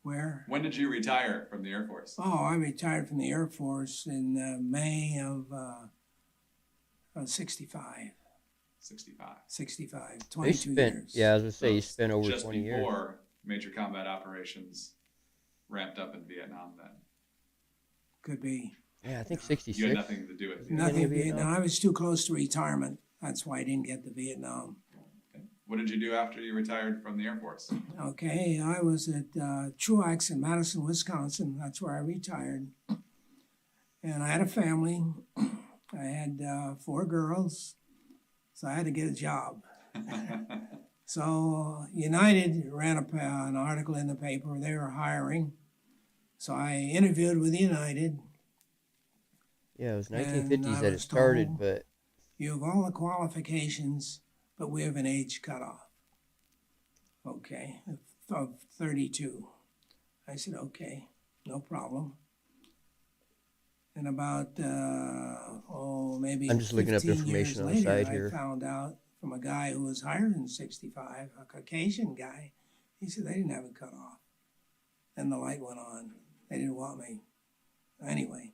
B: Where?
C: When did you retire from the Air Force?
B: Oh, I retired from the Air Force in May of 65. 22 years.
A: Yeah, I was going to say,
C: So
A: you spent over
C: just
A: 20 years.
C: before major combat operations ramped up in Vietnam then.
B: Could be.
A: Yeah, I think 66.
C: You had nothing to do with it.
B: Nothing
A: Vietnam?
B: Vietnam. I was too close to retirement. That's why I didn't get to Vietnam.
C: Okay. What did you do after you retired from the Air Force?
B: Okay, I was at Truax in Madison, Wisconsin. That's where I retired. And I had a family. I had 4 girls, so I had to get a job. So United ran an article in the paper. They were hiring. So I interviewed with United.
A: Yeah, it was
B: And
A: 1950s
B: I
A: that it
B: was
A: started,
B: told,
A: but
B: you have all the qualifications, but we have an age cutoff. Okay, of 32. I said, okay, no problem. And about, maybe
A: I'm just looking up
B: 15
A: information
B: years
A: on the
B: later,
A: side
B: I
A: here.
B: found out from a guy who was hired in 65, a Caucasian guy. He said they didn't have it cut off. And the light went on. They didn't want me. Anyway,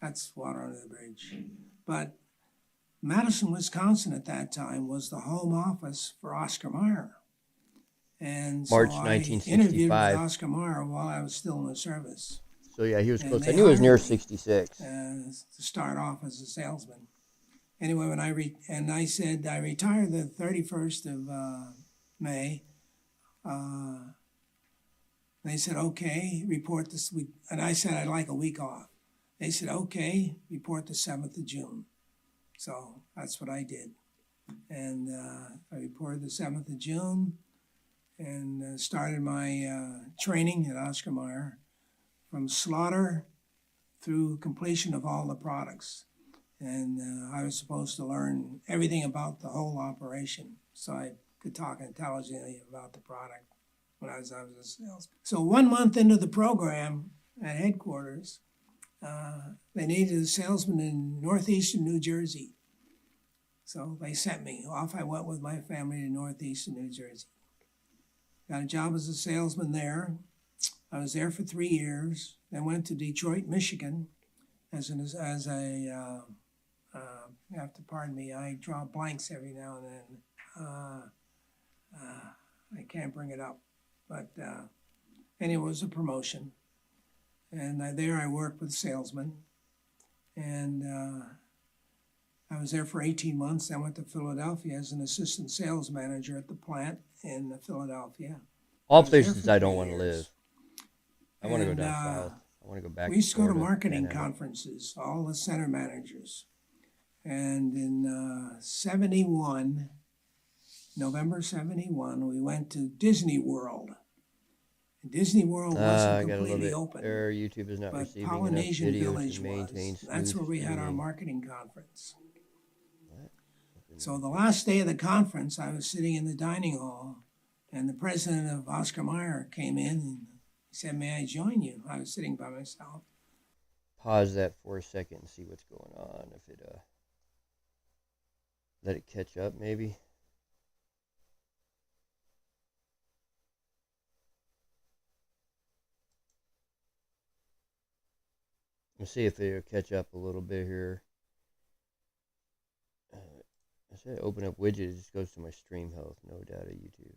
B: that's water under the bridge. But Madison, Wisconsin at that time was the home office for Oscar Meyer. And so
A: March
B: I interviewed
A: 1965.
B: with Oscar Meyer while I was still in the service.
A: So yeah, he was
B: And
A: close. I
B: they
A: knew it was near
B: hired me,
A: 66.
B: to start off as a salesman. Anyway, when I said I retired the 31st of May, they said, okay, report this week. And I said, I'd like a week off. They said, okay, report the 7th of June. So that's what I did. And I reported the 7th of June and started my training at Oscar Meyer from slaughter through completion of all the products. And I was supposed to learn everything about the whole operation so I could talk intelligently about the product when I was a salesman. So 1 month into the program at headquarters, they needed a salesman in northeastern New Jersey. So they sent me. Off I went with my family to northeastern New Jersey. Got a job as a salesman there. I was there for 3 years. Then went to Detroit, Michigan you have to pardon me, I draw blanks every now and then. I can't bring it up. But anyway, it was a promotion. And there I worked with salesmen. And I was there for 18 months. I went to Philadelphia as an assistant sales manager at the plant in Philadelphia.
A: All places I don't want to live. I want to go down south. I want to go back.
B: We used to go to
A: Florida,
B: marketing
A: Panhandle.
B: conferences, all the center managers. And in 71, November 71, we went to Disney World. And Disney World
A: I
B: wasn't
A: gotta love
B: completely
A: it.
B: open,
A: Their YouTube is not
B: but
A: receiving
B: Polynesian
A: enough videos
B: Village
A: to maintain
B: was. That's
A: smooth
B: where we had our
A: streaming.
B: marketing conference. So the last day of the conference, I was sitting in the dining hall, and the president of Oscar Meyer came in and he said, "May I join you?" I was sitting by myself.
A: Pause that for a second and see what's going on. If it let it catch up, maybe. Let's see if it'll catch up a little bit here. I said open up widget. It just goes to my stream health. No data YouTube.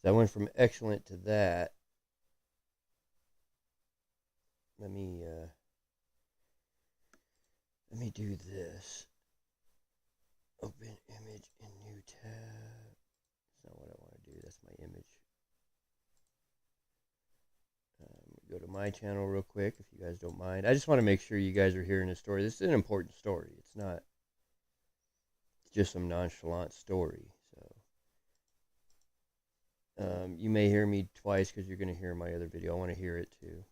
A: So I went from excellent to that. Let me do this. Open image in new tab. That's not what I want to do. That's my image. Go to my channel real quick if you guys don't mind. I just want to make sure you guys are hearing the story. This is an important story. It's not just some nonchalant story. So you may hear me twice because you're going to hear my other video. I want to hear it too.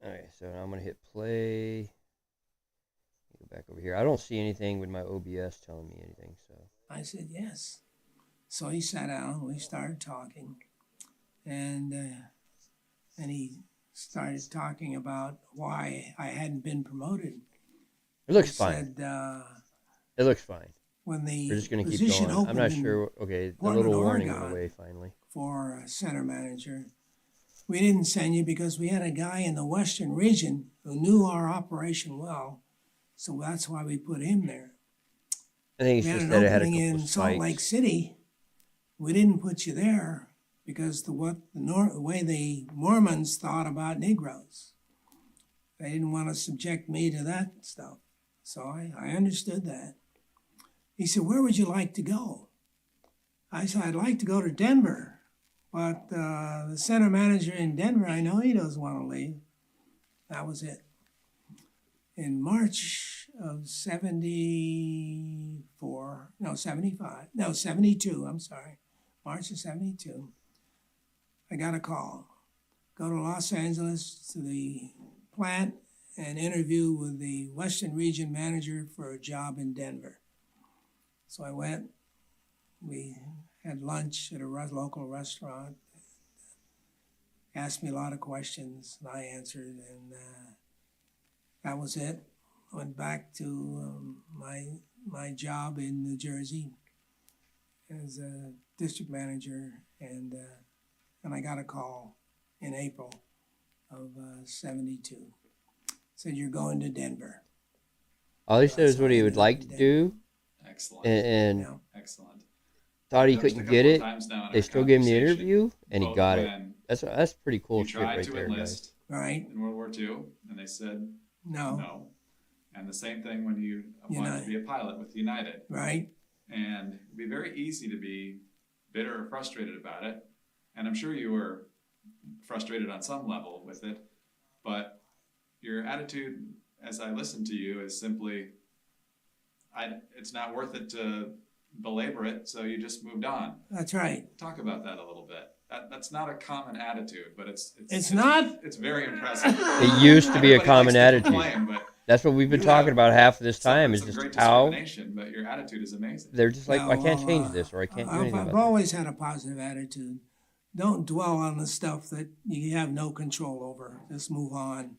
A: Alright, so now I'm going to hit play. Go back over here. I don't see anything with my OBS telling me anything. So
B: I said yes. So he sat down, we started talking, and he started talking about why I hadn't been promoted.
A: It looks fine. It looks fine.
B: When the
A: We're just going to keep
B: position
A: going. I'm not sure. Okay, the little warning went away finally.
B: For center manager, we didn't send you because we had a guy in the Western region who knew our operation well, so that's why we put him there.
A: I think it's
B: we
A: just
B: had
A: that it had a
B: opening
A: couple
B: in
A: of
B: Salt
A: spikes.
B: Lake City. We didn't put you there because the way the Mormons thought about Negroes. They didn't want to subject me to that stuff. So I understood that. He said, "Where would you like to go?" I said, "I'd like to go to Denver. But the center manager in Denver, I know he doesn't want to leave." That was it. In March of 72, I'm sorry. March of 72, I got a call. Go to Los Angeles to the plant and interview with the Western Region manager for a job in Denver. So I went. We had lunch at a local restaurant. Asked me a lot of questions, and I answered, and that was it. I went back to my job in New Jersey as a district manager, and I got a call in April of 72. Said, "You're going to Denver."
A: All he said is what he would like to do.
C: Excellent.
A: And
C: excellent.
A: thought he couldn't get it. They still gave him the interview, and he got it. That's pretty cool shit right there, guys.
B: Right.
C: In World War II, and they said no. And the same thing when you applied to be a pilot with United.
B: Right.
C: And it'd be very easy to be bitter or frustrated about it. And I'm sure you were frustrated on some level with it. But your attitude, as I listen to you, is simply, it's not worth it to belabor it, so you just moved on.
B: That's right.
C: Talk about that a little bit. That's not a common attitude, but it's
B: not.
C: It's very impressive.
A: It used to be a common attitude.
C: Complain, but
A: that's what we've been talking about half of this time. Is just
C: great
A: how
C: discrimination, but your attitude is amazing.
A: They're just like, I can't change this, or I can't do anything about
B: I've always had a positive attitude. Don't dwell on the stuff that you have no control over. Just move on.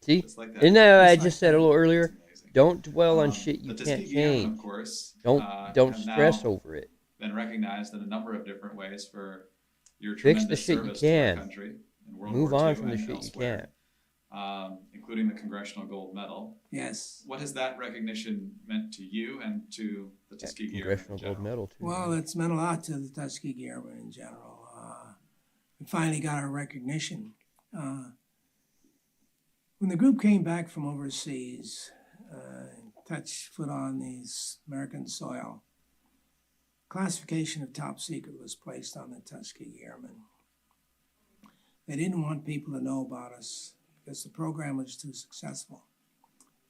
A: See,
C: Like
A: isn't that what I just said a little earlier? Don't dwell on shit you can't change.
C: Of course,
A: don't stress over it.
C: Been recognized in a number of different ways for your
A: fix
C: tremendous
A: the shit you
C: service to our
A: can.
C: country in World
A: Move
C: War
A: on
C: II
A: from the
C: and
A: shit
C: elsewhere,
A: you can.
C: including the Congressional Gold Medal.
B: Yes.
C: What has that recognition meant to you and to the Tuskegee Airmen?
A: Congressional Gold Medal too.
B: Well, it's meant a lot to the Tuskegee Airmen in general. We finally got our recognition. When the group came back from overseas, touched foot on these American soil, classification of top secret was placed on the Tuskegee Airmen. They didn't want people to know about us because the program was too successful.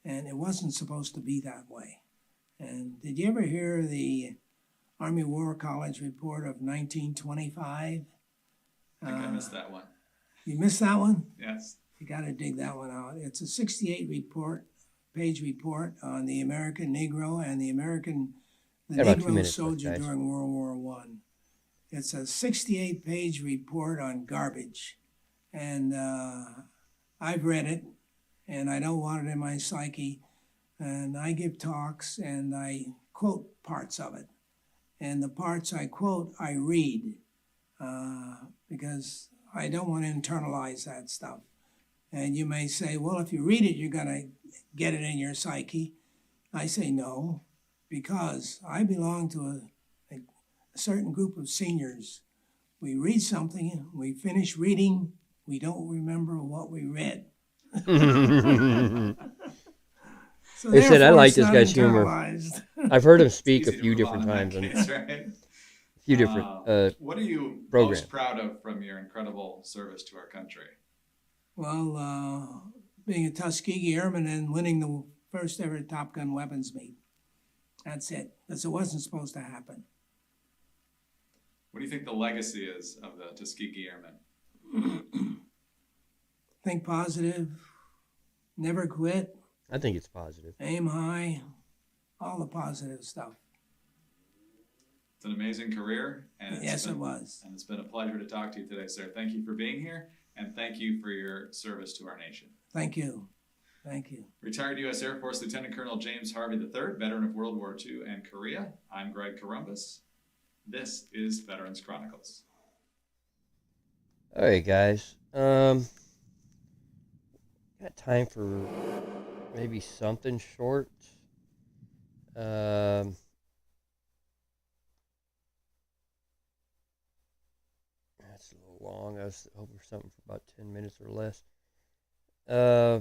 B: and it wasn't supposed to be that way. And did you ever hear the Army War College report of 1925?
C: I think I missed that one.
B: You missed that one?
C: Yes.
B: You got to dig that one out. It's a 68-page report on the American Negro and the Negro soldier during World War I. It's a 68-page report on garbage, and I've read it, and I don't want it in my psyche. And I give talks, and I quote parts of it. And the parts I quote, I read, because I don't want to internalize that stuff. And you may say, well, if you read it, you're going to get it in your psyche. I say no, because I belong to a certain group of seniors. We read something, we finish reading, we don't remember what we read. So
A: they said, I like this guy's humor. I've heard him speak a few different times.
C: Case, right?
A: A few different
C: what are you
A: programs.
C: Most proud of from your incredible service to our country?
B: Well, being a Tuskegee Airman and winning the first ever Top Gun weapons meet. That's it, because it wasn't supposed to happen.
C: What do you think the legacy is of the Tuskegee Airmen?
B: Think positive, never quit.
A: I think it's positive.
B: Aim high, all the positive stuff.
C: It's an amazing career. And
B: yes, it was.
C: And it's been a pleasure to talk to you today, sir. Thank you for being here, and thank you for your service to our nation.
B: Thank you. Thank you.
C: Retired U.S. Air Force Lieutenant Colonel James Harvey III, veteran of World War II and Korea. I'm Greg Columbus. This is Veterans Chronicles.
A: All right, guys. Got time for maybe something short. That's a little long. I was hoping for something for about 10 minutes or less. I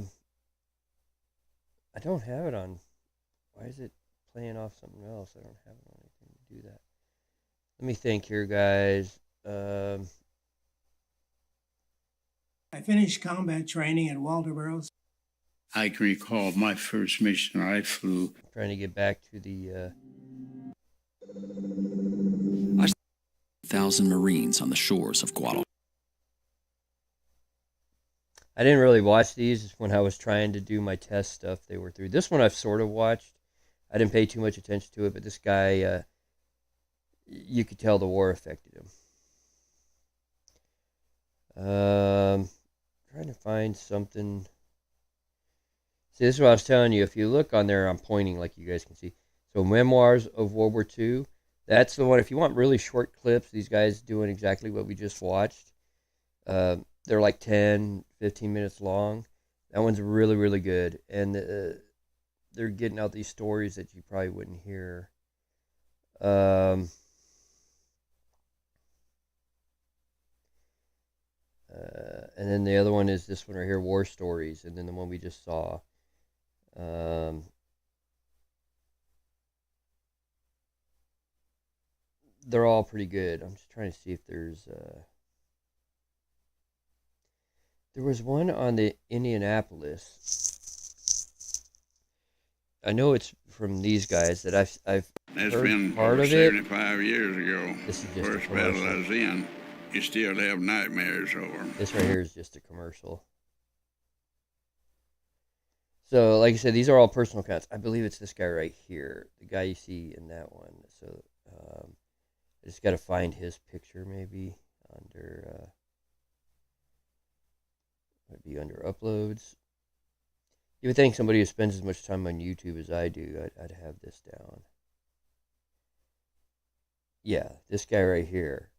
A: don't have it on. Why is it playing off something else? I don't have it on anything to do that. Let me think here, guys.
B: I finished combat training at Walter Burroughs.
D: I can recall my first mission I flew.
A: I'm trying to get back to the
E: 1,000 Marines on the shores of Guadalajara.
A: I didn't really watch these when I was trying to do my test stuff. They were through. This one I've sort of watched. I didn't pay too much attention to it, but this guy, you could tell the war affected him. Trying to find something. See, this is what I was telling you. If you look on there, I'm pointing like you guys can see. So, Memoirs of World War II. That's the one. If you want really short clips, these guys doing exactly what we just watched. They're like 10, 15 minutes long. That one's really, really good. And they're getting out these stories that you probably wouldn't hear. And then the other one is this one right here, War Stories. And then the one we just saw. They're all pretty good. I'm just trying to see if there's... There was one on the Indianapolis. I know it's from these guys that I've
D: That's
A: heard
D: been
A: part
D: over
A: of it.
D: 75 years ago.
A: This is just
D: First
A: a
D: battle
A: commercial.
D: I was in. You still have nightmares over 'em.
A: This right here is just a commercial. So, like I said, these are all personal accounts. I believe it's this guy right here, the guy you see in that one. So, I just got to find his picture maybe under... Might be under uploads. You would think somebody who spends as much time on YouTube as I do, I'd have this down. Yeah, this guy right here.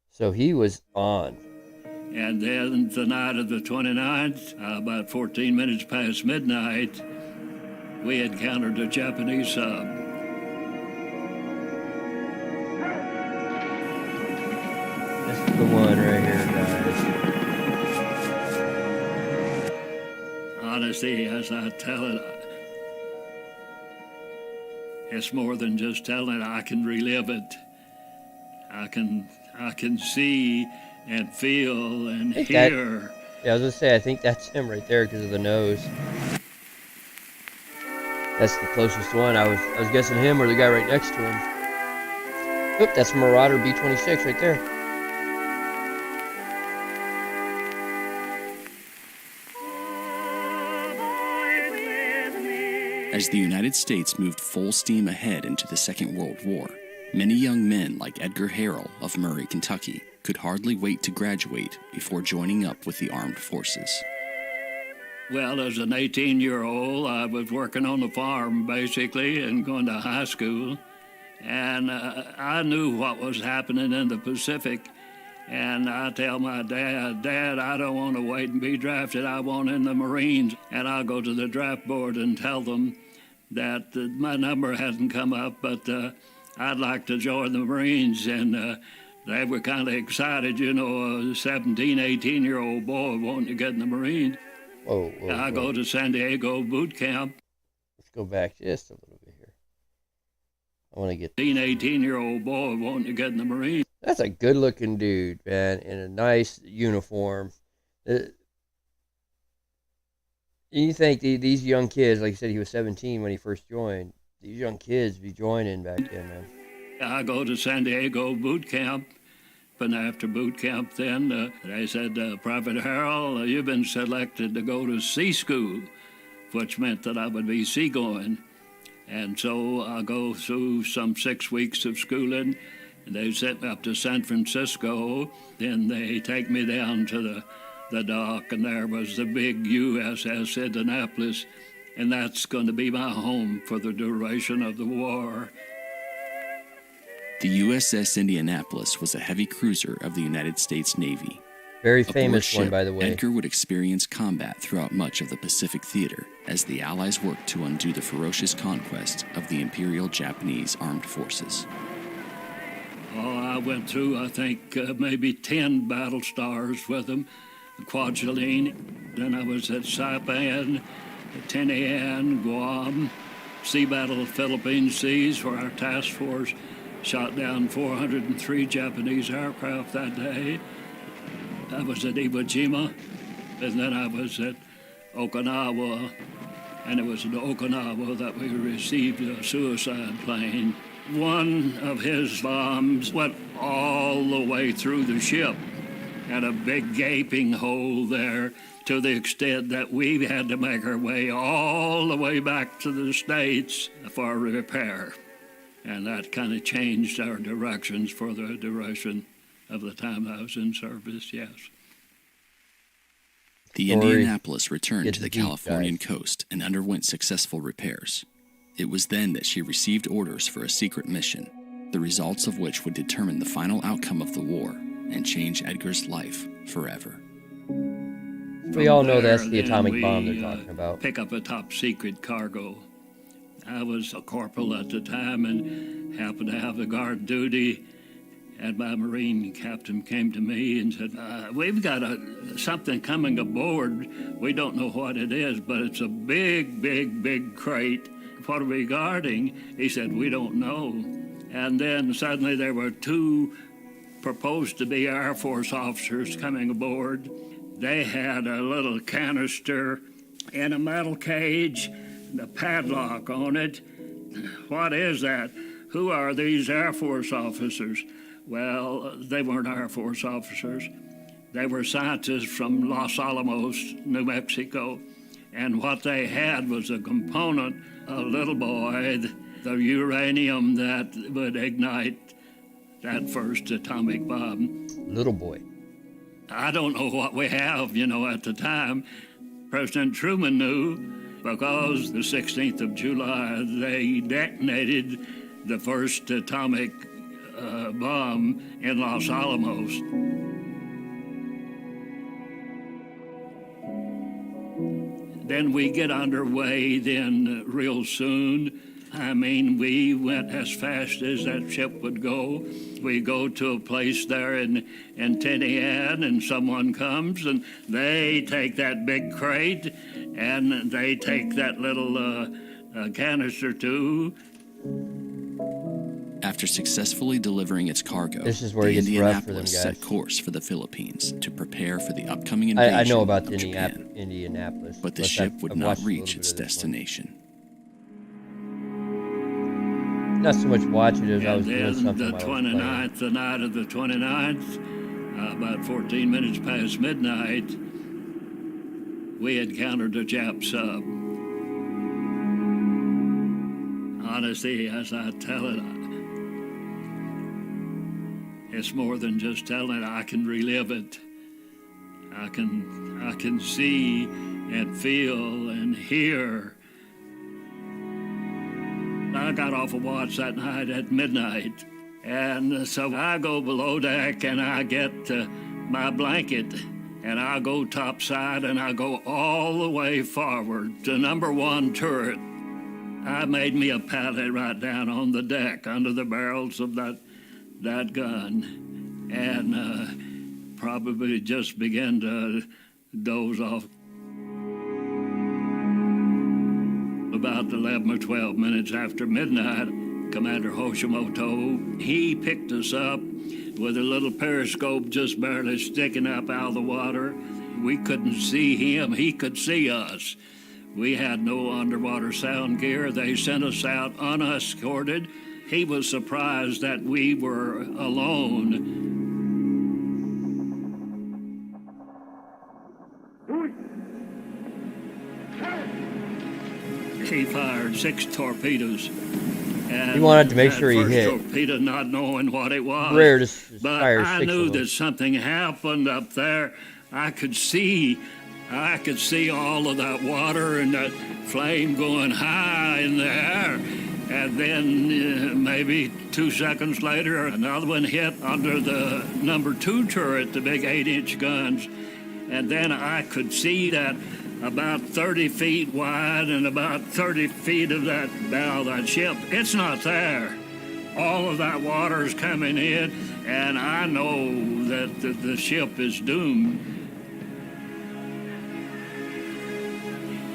A: So he was on.
F: And then the night of the 29th, about 14 minutes past midnight, we encountered a Japanese sub.
A: This is the one right here, guys.
F: Honestly, as I tell it, it's more than just telling it. I can relive it. I can see and feel and hear.
A: Yeah, I was gonna say, I think that's him right there because of the nose. That's the closest one. I was guessing him or the guy right next to him. Oop, that's Marauder B-26 right there.
E: As the United States moved full steam ahead into the Second World War, many young men like Edgar Harrell of Murray, Kentucky, could hardly wait to graduate before joining up with the armed forces.
F: Well, as an 18-year-old, I was working on the farm, basically, and going to high school. And I knew what was happening in the Pacific. And I tell my dad, Dad, I don't want to wait and be drafted. I want in the Marines. And I'll go to the draft board and tell them that my number hasn't come up, but I'd like to join the Marines. And they were kind of excited, you know, a 17, 18-year-old boy wanting to get in the Marines.
A: Whoa.
F: I go to San Diego boot camp.
A: Let's go back just a little bit here. I want to get...
F: 18-year-old boy wanting to get in the Marines.
A: That's a good-looking dude, man, in a nice uniform. You think these young kids, like you said, he was 17 when he first joined. These young kids be joining back then, man.
F: I go to San Diego boot camp, and after boot camp then, they said, Private Harrell, you've been selected to go to sea school, which meant that I would be seagoing. And so I go through some 6 weeks of schooling, and they sent me up to San Francisco. Then they take me down to the dock, and there was the big USS Indianapolis, and that's going to be my home for the duration of the war.
E: The USS Indianapolis was a heavy cruiser of the United States Navy.
A: Very
E: Aboard
A: famous
E: ship,
A: one, by the way.
E: Edgar would experience combat throughout much of the Pacific theater as the Allies worked to undo the ferocious conquest of the Imperial Japanese Armed Forces.
F: Oh, I went through, I think, maybe 10 battle stars with them, Kwajalein. Then I was at Saipan, Tinian, Guam, Sea Battle of Philippine Seas, where our task force shot down 403 Japanese aircraft that day. I was at Iwo Jima, and then I was at Okinawa, and it was in Okinawa that we received a suicide plane. One of his bombs went all the way through the ship, and a big gaping hole there, to the extent that we had to make our way all the way back to the States for repair. And that kind of changed our directions for the duration of the time I was in service, yes.
E: The Indianapolis returned to the Californian coast and underwent successful repairs. It was then that she received orders for a secret mission, the results of which would determine the final outcome of the war and change Edgar's life forever.
A: We all know that's the atomic bomb they're talking about.
F: Pick up a top secret cargo. I was a corporal at the time and happened to have the guard duty, and my Marine captain came to me and said, we've got something coming aboard. We don't know what it is, but it's a big, big, big crate. What are we guarding? He said, we don't know. And then suddenly there were 2 proposed to be Air Force officers coming aboard. They had a little canister in a metal cage, a padlock on it. What is that? Who are these Air Force officers? Well, they weren't Air Force officers. They were scientists from Los Alamos, New Mexico. And what they had was a component, a little boy, the uranium that would ignite that first atomic bomb.
A: Little boy.
F: I don't know what we have, at the time. President Truman knew, because the 16th of July, they detonated the first atomic bomb in Los Alamos. Then we get underway real soon. I mean, we went as fast as that ship would go. We go to a place there in Tinian, and someone comes, and they take that big crate, and they take that little canister too.
E: After successfully delivering its cargo,
A: this is where
E: the
A: it gets rough for them,
E: Indianapolis
A: guys.
E: set course for the Philippines to prepare for the upcoming invasion
A: I know about
E: of
A: the
E: Japan.
A: Indianapolis.
E: But the
A: Plus,
E: ship
A: I've
E: would not
A: watched a little
E: reach
A: bit
E: its
A: of this one.
E: destination.
A: not so much watching as I was doing
F: then
A: something
F: the
A: while I was playing.
F: 29th, the night of the 29th, about 14 minutes past midnight, we encountered a Jap sub. Honestly, as I tell it, it's more than just telling it. I can relive it. I can see and feel and hear. I got off a watch that night at midnight, and so I go below deck and I get my blanket, and I go topside and I go all the way forward to number 1 turret. I made me a pallet right down on the deck under the barrels of that gun, and probably just began to doze off. About 11 or 12 minutes after midnight, Commander Hoshimoto, he picked us up with a little periscope just barely sticking up out of the water. We couldn't see him, he could see us. We had no underwater sound gear. They sent us out unescorted. He was surprised that we were alone. He fired 6 torpedoes. And
A: he wanted to make sure he hit.
F: Torpedo, not knowing what it was.
A: Rare to
F: but
A: fire
F: I
A: 6
F: knew
A: of them.
F: that something happened up there. I could see all of that water and that flame going high in the air. And then maybe 2 seconds later, another one hit under the number 2 turret, the big 8-inch guns. And then I could see that about 30 feet wide and about 30 feet of that bow of that ship. It's not there. All of that water is coming in, and I know that the ship is doomed.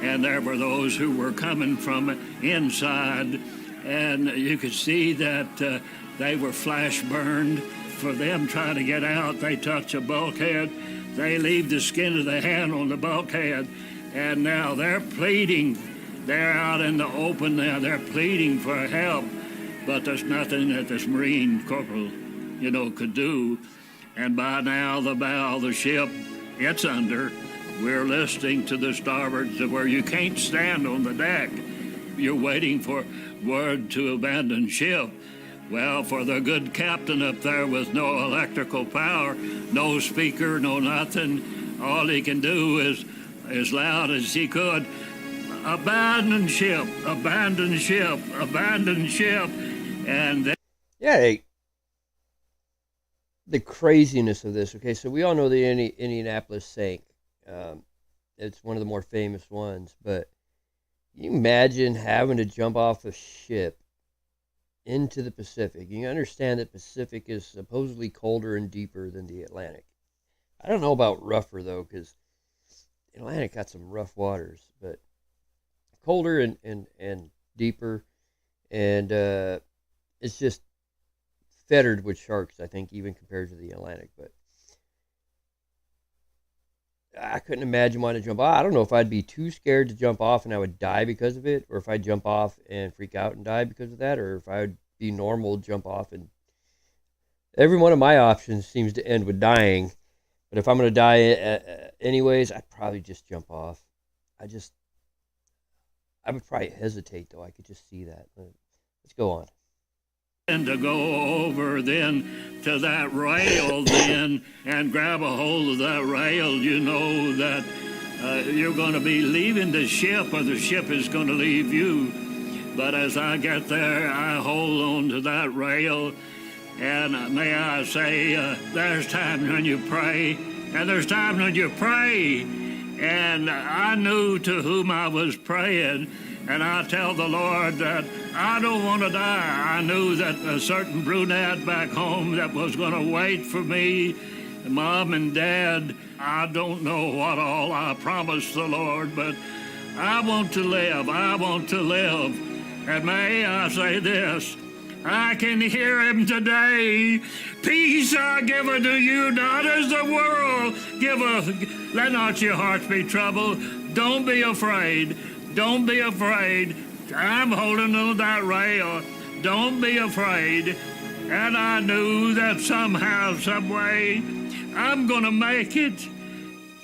F: And there were those who were coming from inside, and you could see that they were flash burned. For them trying to get out, they touch a bulkhead. They leave the skin of the hand on the bulkhead, and now they're pleading. They're out in the open now. They're pleading for help, but there's nothing that this Marine corporal, could do. And by now, the bow of the ship, it's under. We're listening to the starboard to where you can't stand on the deck. You're waiting for word to abandon ship. Well, for the good captain up there with no electrical power, no speaker, no nothing, all he can do is, as loud as he could, abandon ship, abandon ship, abandon ship. And then...
A: Yeah, the craziness of this. Okay, so we all know the Indianapolis sank. It's one of the more famous ones, but can you imagine having to jump off a ship into the Pacific? You understand that Pacific is supposedly colder and deeper than the Atlantic. I don't know about rougher, though, because the Atlantic got some rough waters, but colder and deeper, and it's just fettered with sharks, I think, even compared to the Atlantic. But I couldn't imagine wanting to jump off. I don't know if I'd be too scared to jump off and I would die because of it, or if I'd jump off and freak out and die because of that, or if I would be normal, jump off. And every one of my options seems to end with dying. But if I'm going to die anyways, I'd probably just jump off. I would probably hesitate, though. I could just see that. But let's go on.
F: And to go over then to that rail then and grab a hold of that rail, you know that you're going to be leaving the ship or the ship is going to leave you. But as I get there, I hold on to that rail, and may I say, there's times when you pray, and there's times when you pray. And I knew to whom I was praying, and I tell the Lord that I don't want to die. I knew that a certain brunette back home that was going to wait for me, Mom and Dad, I don't know what all I promised the Lord, but I want to live. I want to live. And may I say this, I can hear him today. Peace I give unto you, not as the world giveth. Let not your hearts be troubled. Don't be afraid. Don't be afraid. I'm holding on that rail. don't be afraid. And I knew that somehow, some way, I'm going to make it.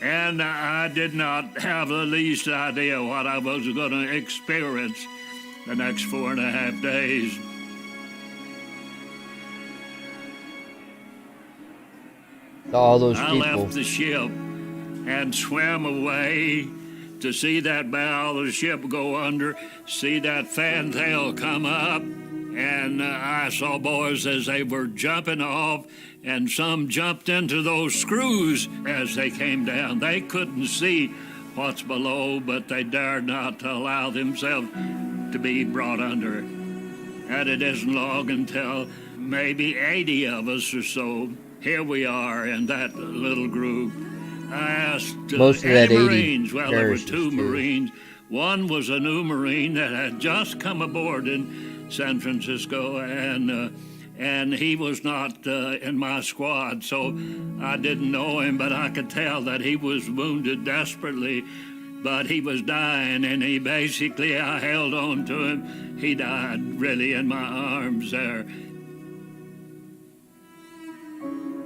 F: And I did not have the least idea what I was going to experience the next 4.5 days.
A: All those
F: I
A: people.
F: left the ship and swam away to see that bow of the ship go under, see that fantail come up, and I saw boys as they were jumping off, and some jumped into those screws as they came down. They couldn't see what's below, but they dared not to allow themselves to be brought under. And it isn't long until maybe 80 of us or so, here we are in that little group. I asked
A: Most of that 80
F: Marines, well, there were
A: perishes,
F: two
A: too.
F: Marines. One was a new Marine that had just come aboard in San Francisco, and he was not in my squad, so I didn't know him, but I could tell that he was wounded desperately, but he was dying, and I held on to him. He died really in my arms there.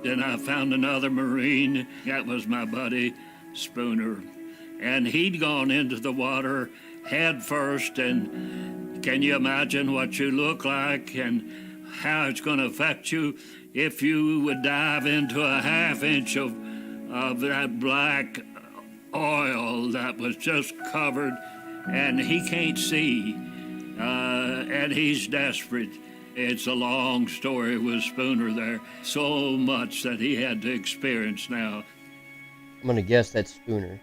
F: Then I found another Marine. That was my buddy, Spooner. And he'd gone into the water head first, and can you imagine what you look like and how it's going to affect you if you would dive into a half-inch of that black oil that was just covered, and he can't see, and he's desperate. It's a long story with Spooner there. So much that he had to experience now.
A: I'm going to guess that's Spooner.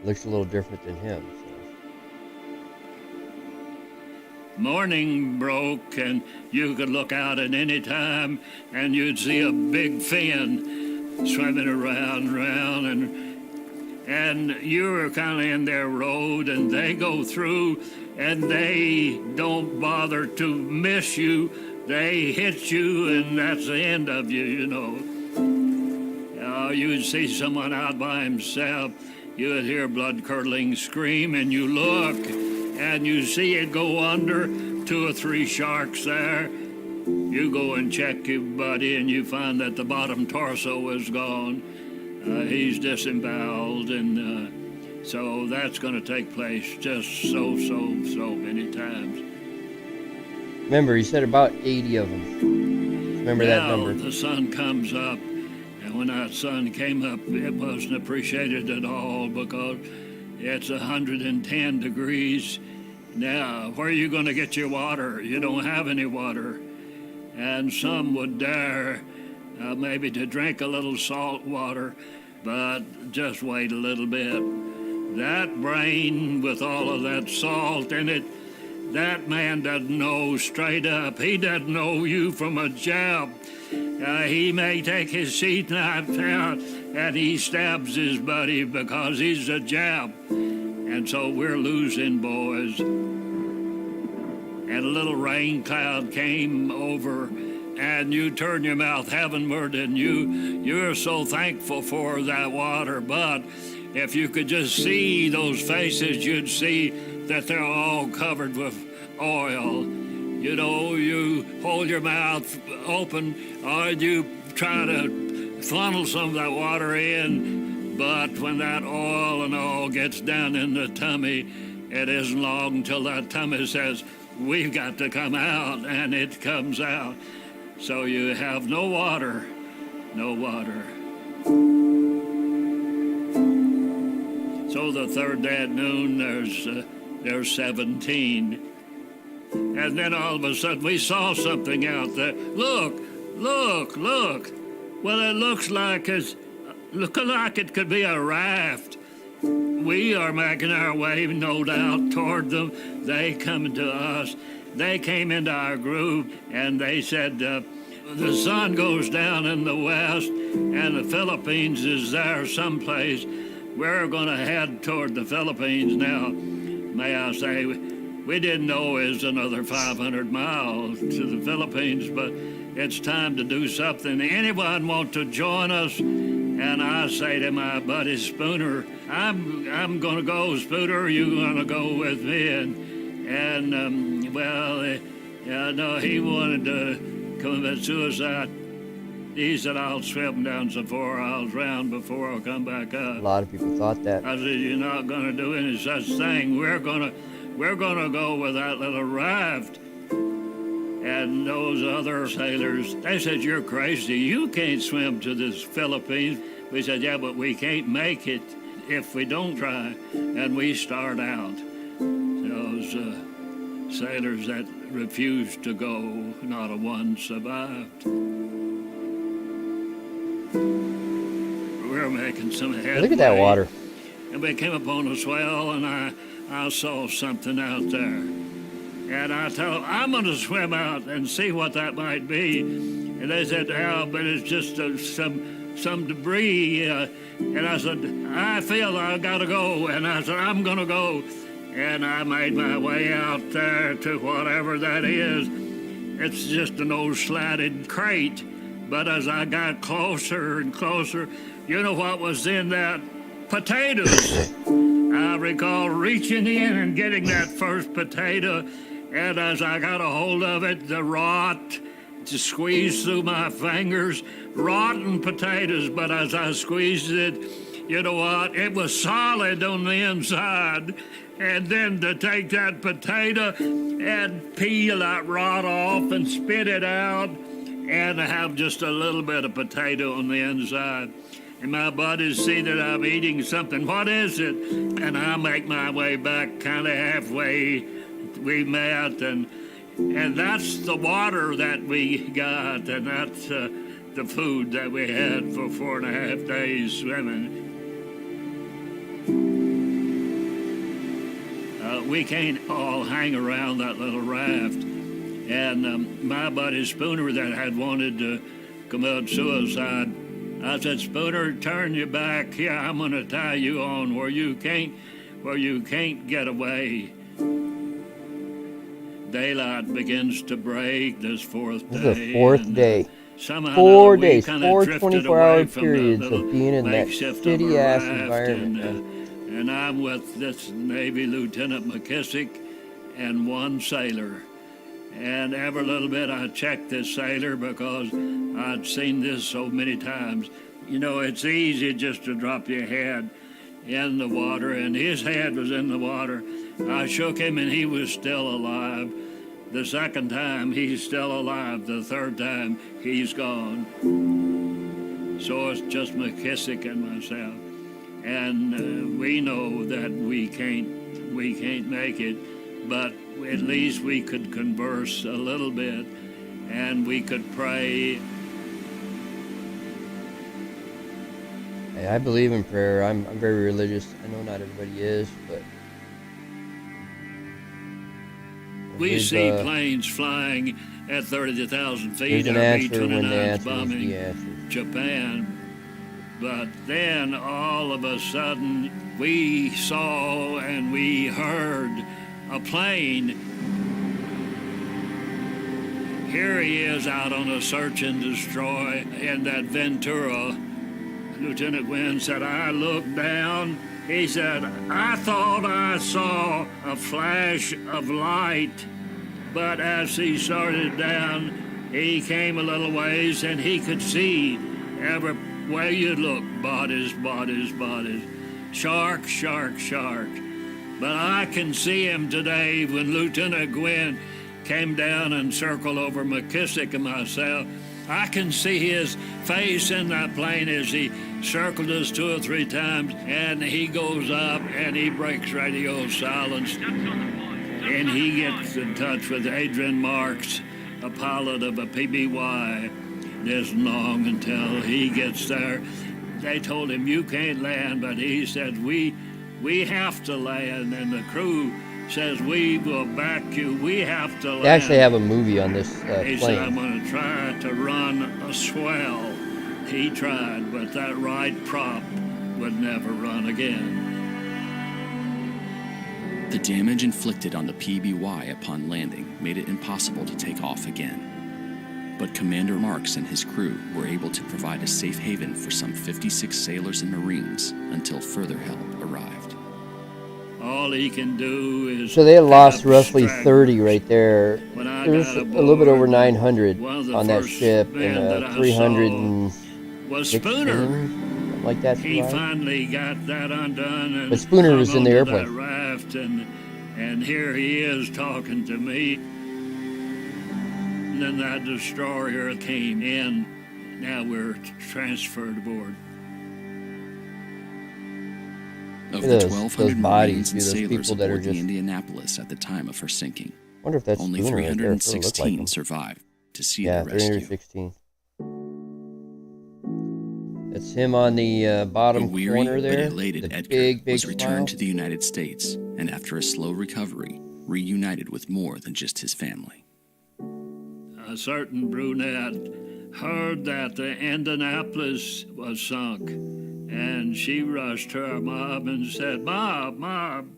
A: Looks a little different than him. So.
F: Morning broke, and you could look out at any time, and you'd see a big fin swimming around, and you were kind of in their road, and they go through, and they don't bother to miss you. They hit you, and that's the end of you, you know. You'd see someone out by himself. You would hear blood-curdling scream, and you look, and you see it go under, 2 or 3 sharks there. You go and check your buddy, and you find that the bottom torso is gone. He's disemboweled, and so that's going to take place just so many times.
A: Remember, he said about 80 of them. Remember that number.
F: The sun comes up, and when that sun came up, it wasn't appreciated at all because it's 110 degrees. Now, where are you going to get your water? You don't have any water. And some would dare maybe to drink a little salt water, but just wait a little bit. That brain with all of that salt in it, that man doesn't know straight up. He doesn't know you from a jab. He may take his sheath knife out and he stabs his buddy because he's a jab. And so we're losing, boys. And a little rain cloud came over, and you turn your mouth heavenward, and you're so thankful for that water. But if you could just see those faces, you'd see that they're all covered with oil. You know, you hold your mouth open, or you try to funnel some of that water in, but when that oil and all gets down in the tummy, it isn't long until that tummy says, "We've got to come out," and it comes out. So you have no water, no water. So the third day at noon, there's 17. And then all of a sudden we saw something out there. Look. Well, it looks like it could be a raft. We are making our way, no doubt, toward them. They come to us. They came into our group, and they said, the sun goes down in the west, and the Philippines is there someplace. We're going to head toward the Philippines now. May I say, we didn't know it was another 500 miles to the Philippines, but it's time to do something. Anyone want to join us? And I say to my buddy Spooner, I'm going to go, Spooner, you're going to go with me. And well, Yeah, no, he wanted to commit suicide. He said, I'll swim down so 4 hours round before I'll come back up.
A: A lot of people thought that.
F: I said, you're not going to do any such thing. We're gonna go with that little raft. And those other sailors, they said, you're crazy. You can't swim to the Philippines. We said, yeah, but we can't make it if we don't try. And we start out. Those sailors that refused to go, not a one survived. We're making some headway.
A: Look at that water.
F: And we came upon a swell, and I saw something out there. And I told them, I'm going to swim out and see what that might be. And they said, yeah, but it's just some debris. And I said, I feel I got to go. And I said, I'm going to go. And I made my way out there to whatever that is. It's just an old slatted crate. But as I got closer and closer, you know what was in that? Potatoes. I recall reaching in and getting that first potato, and as I got a hold of it, the rot just squeezed through my fingers. Rotten potatoes, but as I squeezed it, you know what? It was solid on the inside. And then to take that potato and peel that rot off and spit it out and have just a little bit of potato on the inside. And my buddies see that I'm eating something. What is it? And I make my way back kind of halfway. We met, and that's the water that we got, and that's the food that we had for 4.5 days swimming. We can't all hang around that little raft. And my buddy Spooner that had wanted to commit suicide, I said, Spooner, turn your back. Here, I'm going to tie you on where you can't get away. Daylight begins to break this fourth day.
A: This is the fourth day.
F: Somehow
A: 4 days,
F: kinda
A: 4
F: drifted
A: 24-hour
F: away from the
A: periods
F: little
A: of being in that
F: makeshift of a
A: shitty-ass
F: raft,
A: environment.
F: And I'm with this Navy Lieutenant McKissick and one sailor. And every little bit I checked this sailor because I'd seen this so many times. You know, it's easy just to drop your head in the water, and his head was in the water. I shook him, and he was still alive. The second time, he's still alive. The third time, he's gone. So it's just McKissick and myself. And we know that we can't make it, but at least we could converse a little bit, and we could pray.
A: Hey, I believe in prayer. I'm very religious. I know not everybody is, but
F: We see planes flying at 30,000 feet.
A: There's an answer when the answer is the answer.
F: Japan. But then all of a sudden we saw and we heard a plane. Here he is out on a search and destroy in that Ventura. Lieutenant Gwynn said, I looked down. He said, I thought I saw a flash of light, but as he started down, he came a little ways and he could see every way you look, bodies, bodies, bodies. Shark, shark, shark. But I can see him today when Lieutenant Gwynn came down and circled over McKissick and myself. I can see his face in that plane as he circled us 2 or 3 times, and he goes up and he breaks radio silence, and he gets in touch with Adrian Marks, a pilot of a PBY. It isn't long until he gets there. They told him, you can't land, but he said, we have to land, and the crew says, we will back you, we have to land.
A: They actually have a movie on this
F: He
A: plane.
F: said, I'm going to try to run a swell. He tried, but that right prop would never run again.
E: The damage inflicted on the PBY upon landing made it impossible to take off again. But Commander Marks and his crew were able to provide a safe haven for some 56 sailors and Marines until further help arrived.
F: all he can do is.
A: So they had lost roughly
F: stragglers.
A: 30 right there.
F: When I
A: There was
F: got
A: a
F: aboard,
A: little bit over 900
F: one of the
A: on that
F: first
A: ship,
F: men
A: and
F: that I
A: 316,
F: saw was Spooner.
A: something like that
F: He
A: survived.
F: finally got that undone, and
A: But Spooner was
F: hung
A: in the
F: onto
A: airplane.
F: that raft, and here he is talking to me. And then that destroyer came in. Now we're transferred aboard.
E: Of
A: Look at
E: the
A: those
E: 1,200
A: bodies,
E: Marines and
A: dude, those
E: sailors
A: people that are
E: aboard the
A: just-
E: Indianapolis at the time of her sinking,
A: I wonder if that's
E: only
A: Spooner right there. It sort of looked like
E: 316
A: him.
E: survived to see
A: Yeah,
E: the rescue.
A: 316. That's him on the bottom
E: A weary
A: corner
E: but
A: there.
E: elated
A: The
E: Edgar
A: big
E: was
A: smile.
E: returned to the United States, and after a slow recovery, reunited with more than just his family.
F: A certain brunette heard that the Indianapolis was sunk, and she rushed to her mom and said, Mom,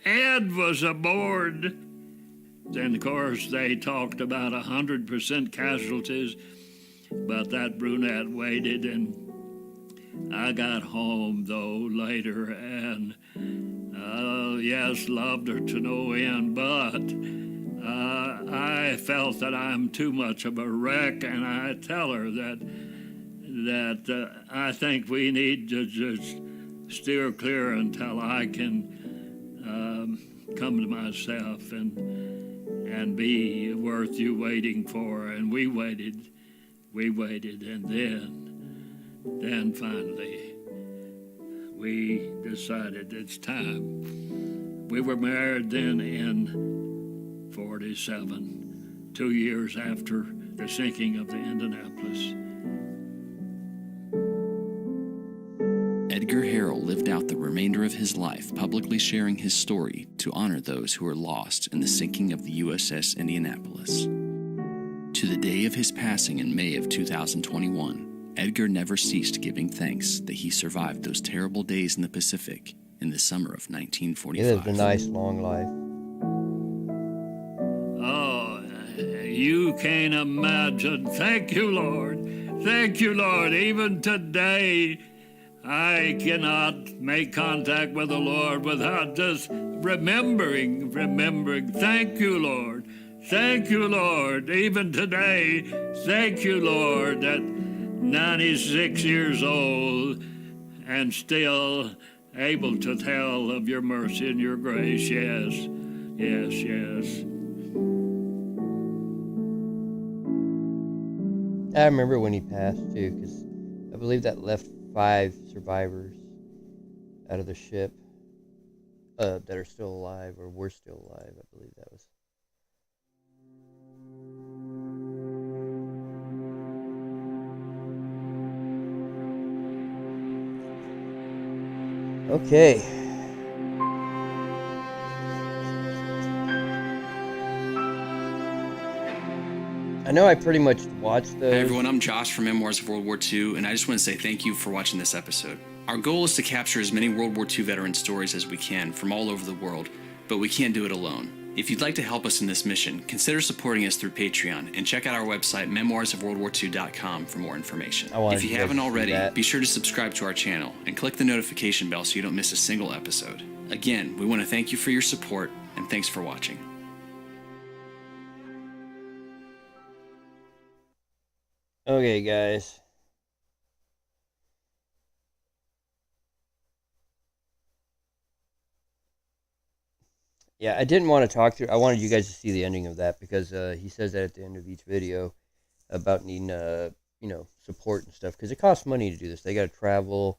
F: Ed was aboard. Then, of course, they talked about 100% casualties, but that brunette waited, and I got home, though, later, and, yes, loved her to no end, but I felt that I'm too much of a wreck, and I tell her that I think we need to just steer clear until I can come to myself and be worth you waiting for. And we waited, and then finally we decided it's time. We were married then in 47, 2 years after the sinking of the Indianapolis.
E: Edgar Harrell lived out the remainder of his life publicly sharing his story to honor those who were lost in the sinking of the USS Indianapolis. To the day of his passing in May of 2021, Edgar never ceased giving thanks that he survived those terrible days in the Pacific in the summer of
A: He
E: 1945.
A: lived a nice long life.
F: Oh, you can't imagine. Thank you, Lord. Thank you, Lord. Even today, I cannot make contact with the Lord without just remembering. Thank you, Lord. Thank you, Lord. Even today, thank you, Lord, that 96 years old and still able to tell of your mercy and your grace. Yes.
A: I remember when he passed, too, because I believe that left 5 survivors out of the ship that are still alive, or were still alive. I believe that was. Okay. I know I pretty much watched those.
E: Hey everyone, I'm Josh from Memoirs of World War II, and I just want to say thank you for watching this episode. Our goal is to capture as many World War II veteran stories as we can from all over the world, but we can't do it alone. If you'd like to help us in this mission, consider supporting us through Patreon and check out our website, memoirsofworldwar2.com, for more information. If you haven't already, be sure to subscribe to our channel and click the notification bell so you don't miss a single episode. Again, we want to thank you for your support, and thanks for watching.
A: Okay, guys. Yeah, I didn't want to talk through. I wanted you guys to see the ending of that because he says that at the end of each video about needing, support and stuff because it costs money to do this. They got to travel,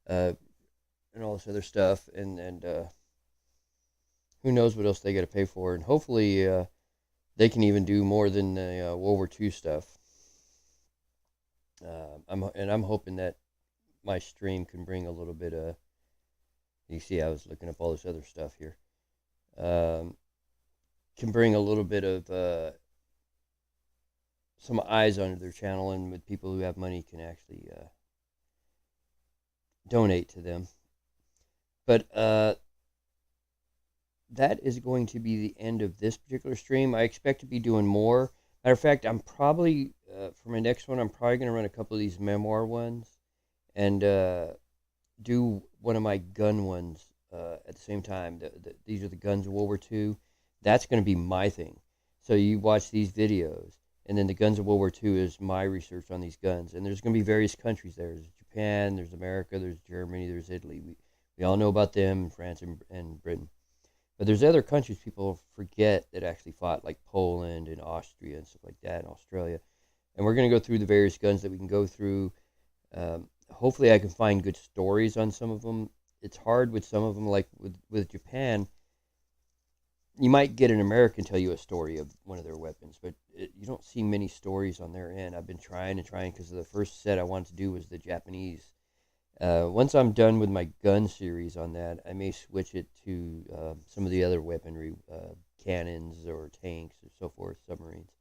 A: and all this other stuff, and who knows what else they got to pay for. And hopefully, they can even do more than the World War II stuff. I'm hoping that my stream can bring a little bit of. You see, I was looking up all this other stuff here. Can bring a little bit of some eyes onto their channel, and with people who have money can actually donate to them. But that is going to be the end of this particular stream. I expect to be doing more. Matter of fact, I'm probably for my next one, I'm probably going to run a couple of these memoir ones and do one of my gun ones at the same time. These are the guns of World War II. That's going to be my thing. So you watch these videos, and then the guns of World War II is my research on these guns. And there's going to be various countries there. There's Japan, there's America, there's Germany, there's Italy. We all know about them, France and Britain. But there's other countries people forget that actually fought, like Poland and Austria and stuff like that, and Australia. And we're going to go through the various guns that we can go through. Hopefully I can find good stories on some of them. It's hard with some of them, like with Japan. You might get an American tell you a story of one of their weapons, but you don't see many stories on their end. I've been trying because the first set I wanted to do was the Japanese. Once I'm done with my gun series on that, I may switch it to some of the other weaponry, cannons or tanks or so forth, submarines.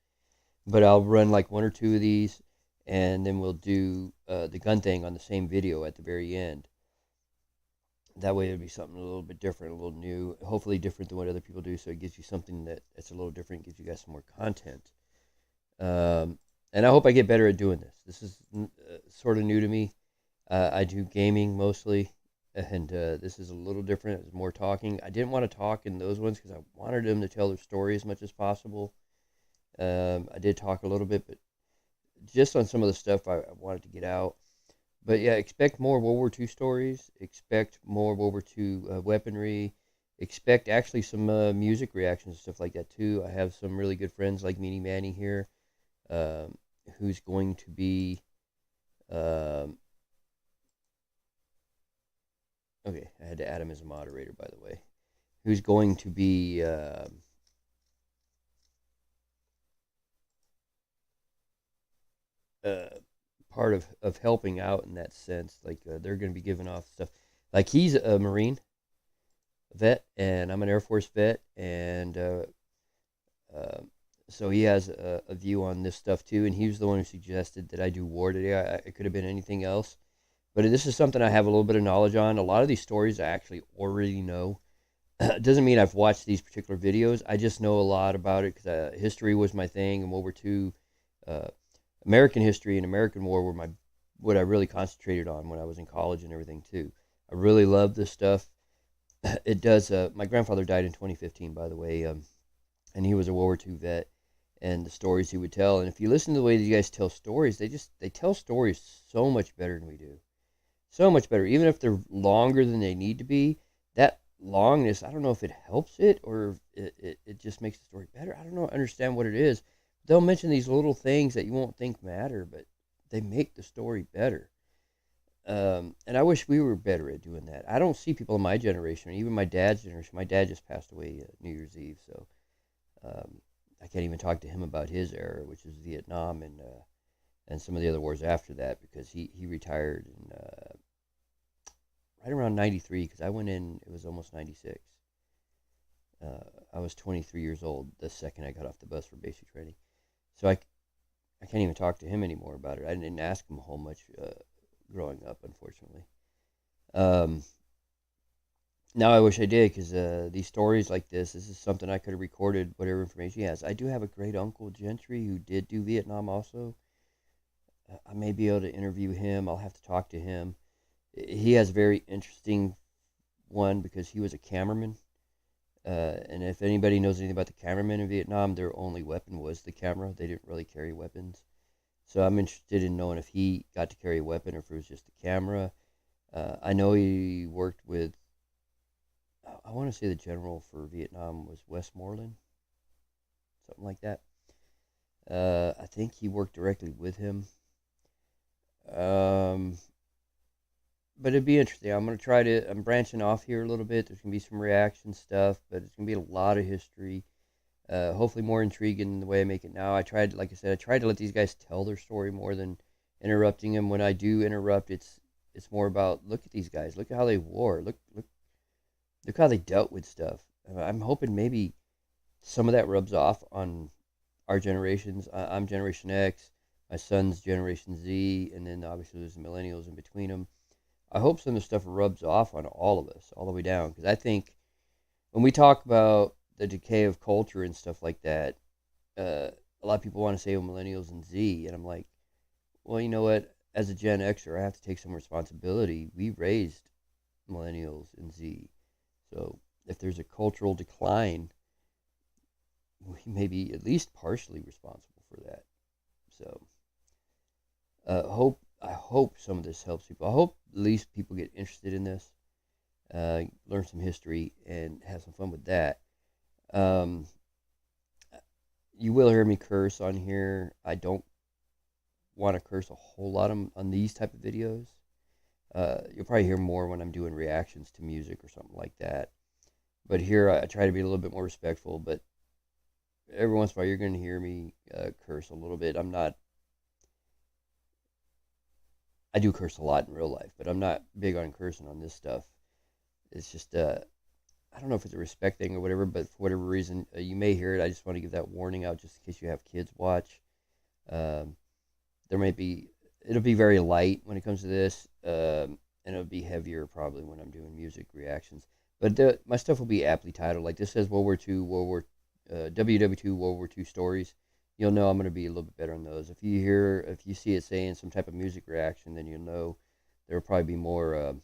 A: But I'll run like one or two of these, and then we'll do the gun thing on the same video at the very end. That way it'll be something a little bit different, a little new, hopefully different than what other people do, so it gives you something that's a little different, gives you guys some more content. And I hope I get better at doing this. This is sort of new to me. I do gaming mostly, and this is a little different. It's more talking. I didn't want to talk in those ones because I wanted them to tell their story as much as possible. I did talk a little bit, but just on some of the stuff I wanted to get out. But yeah, expect more World War II stories. Expect more World War II weaponry. Expect actually some music reactions and stuff like that too. I have some really good friends like Meanie Manny here, who's going to be... okay, I had to add him as a moderator, by the way. Who's going to be... part of helping out in that sense. Like they're going to be giving off stuff. Like he's a Marine vet, and I'm an Air Force vet, and so he has a view on this stuff too. And he was the one who suggested that I do war today. It could have been anything else, but this is something I have a little bit of knowledge on. A lot of these stories I actually already know. It doesn't mean I've watched these particular videos. I just know a lot about it because history was my thing, and World War II. American history and American War were what I really concentrated on when I was in college and everything too. I really love this stuff. It does. My grandfather died in 2015, by the way, and he was a World War II vet. And the stories he would tell, and if you listen to the way these guys tell stories, they tell stories so much better than we do, so much better. Even if they're longer than they need to be, that longness, I don't know if it helps it or it just makes the story better. I don't know, understand what it is. They'll mention these little things that you won't think matter, but they make the story better. And I wish we were better at doing that. I don't see people in my generation, or even my dad's generation. My dad just passed away New Year's Eve, so I can't even talk to him about his era, which is Vietnam and some of the other wars after that, because he retired in right around 93, because I went in, it was almost 96. I was 23 years old the second I got off the bus for basic training. So I can't even talk to him anymore about it. I didn't ask him a whole much growing up, unfortunately. Now I wish I did, because these stories like this is something I could have recorded, whatever information he has. I do have a great uncle, Gentry, who did do Vietnam also. I may be able to interview him. I'll have to talk to him. He has a very interesting one because he was a cameraman. And if anybody knows anything about the cameramen in Vietnam, their only weapon was the camera. They didn't really carry weapons. So I'm interested in knowing if he got to carry a weapon or if it was just the camera. I know he worked with, I want to say the general for Vietnam was Westmoreland, something like that. I think he worked directly with him. But it'd be interesting. I'm branching off here a little bit. There's going to be some reaction stuff, but it's going to be a lot of history. Hopefully more intriguing than the way I make it now. Like I said, I tried to let these guys tell their story more than interrupting them. When I do interrupt, it's more about, look at these guys. Look at how they wore. Look how they dealt with stuff. I'm hoping maybe some of that rubs off on our generations. I'm Generation X. My son's Generation Z, and then obviously there's the millennials in between them. I hope some of the stuff rubs off on all of us, all the way down, because I think when we talk about the decay of culture and stuff like that, a lot of people want to say, millennials and Z, and I'm like, well, you know what? As a Gen Xer, I have to take some responsibility. We raised millennials and Z. So if there's a cultural decline, we may be at least partially responsible for that. So I hope some of this helps people. I hope at least people get interested in this, learn some history, and have some fun with that. Um, you will hear me curse on here. I don't want to curse a whole lot on these type of videos. You'll probably hear more when I'm doing reactions to music or something like that. But here I try to be a little bit more respectful. But every once in a while you're going to hear me curse a little bit. I do curse a lot in real life, but I'm not big on cursing on this stuff. It's just, I don't know if it's a respect thing or whatever, but for whatever reason, you may hear it. I just want to give that warning out just in case you have kids watch. It'll be very light when it comes to this, and it'll be heavier probably when I'm doing music reactions. But my stuff will be aptly titled. Like this says World War II, WW2 World War II stories. You'll know I'm going to be a little bit better on those. If you see it saying some type of music reaction, then you'll know there will probably be more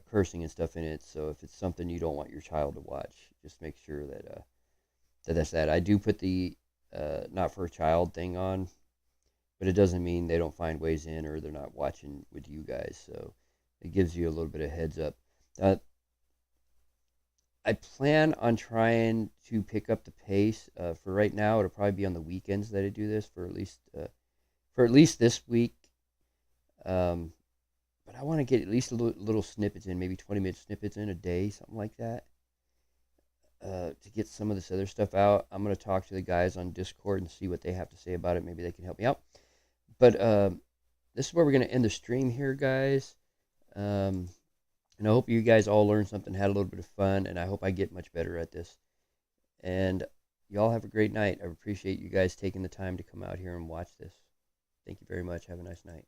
A: cursing and stuff in it. So if it's something you don't want your child to watch, just make sure that's that. I do put the not for a child thing on, but it doesn't mean they don't find ways in or they're not watching with you guys. So it gives you a little bit of heads up. I plan on trying to pick up the pace. For right now, it'll probably be on the weekends that I do this for at least this week. But I want to get at least little snippets in, maybe 20-minute snippets in a day, something like that, to get some of this other stuff out. I'm going to talk to the guys on Discord and see what they have to say about it. Maybe they can help me out. But this is where we're going to end the stream here, guys. And I hope you guys all learned something, had a little bit of fun, and I hope I get much better at this. And y'all have a great night. I appreciate you guys taking the time to come out here and watch this. Thank you very much. Have a nice night.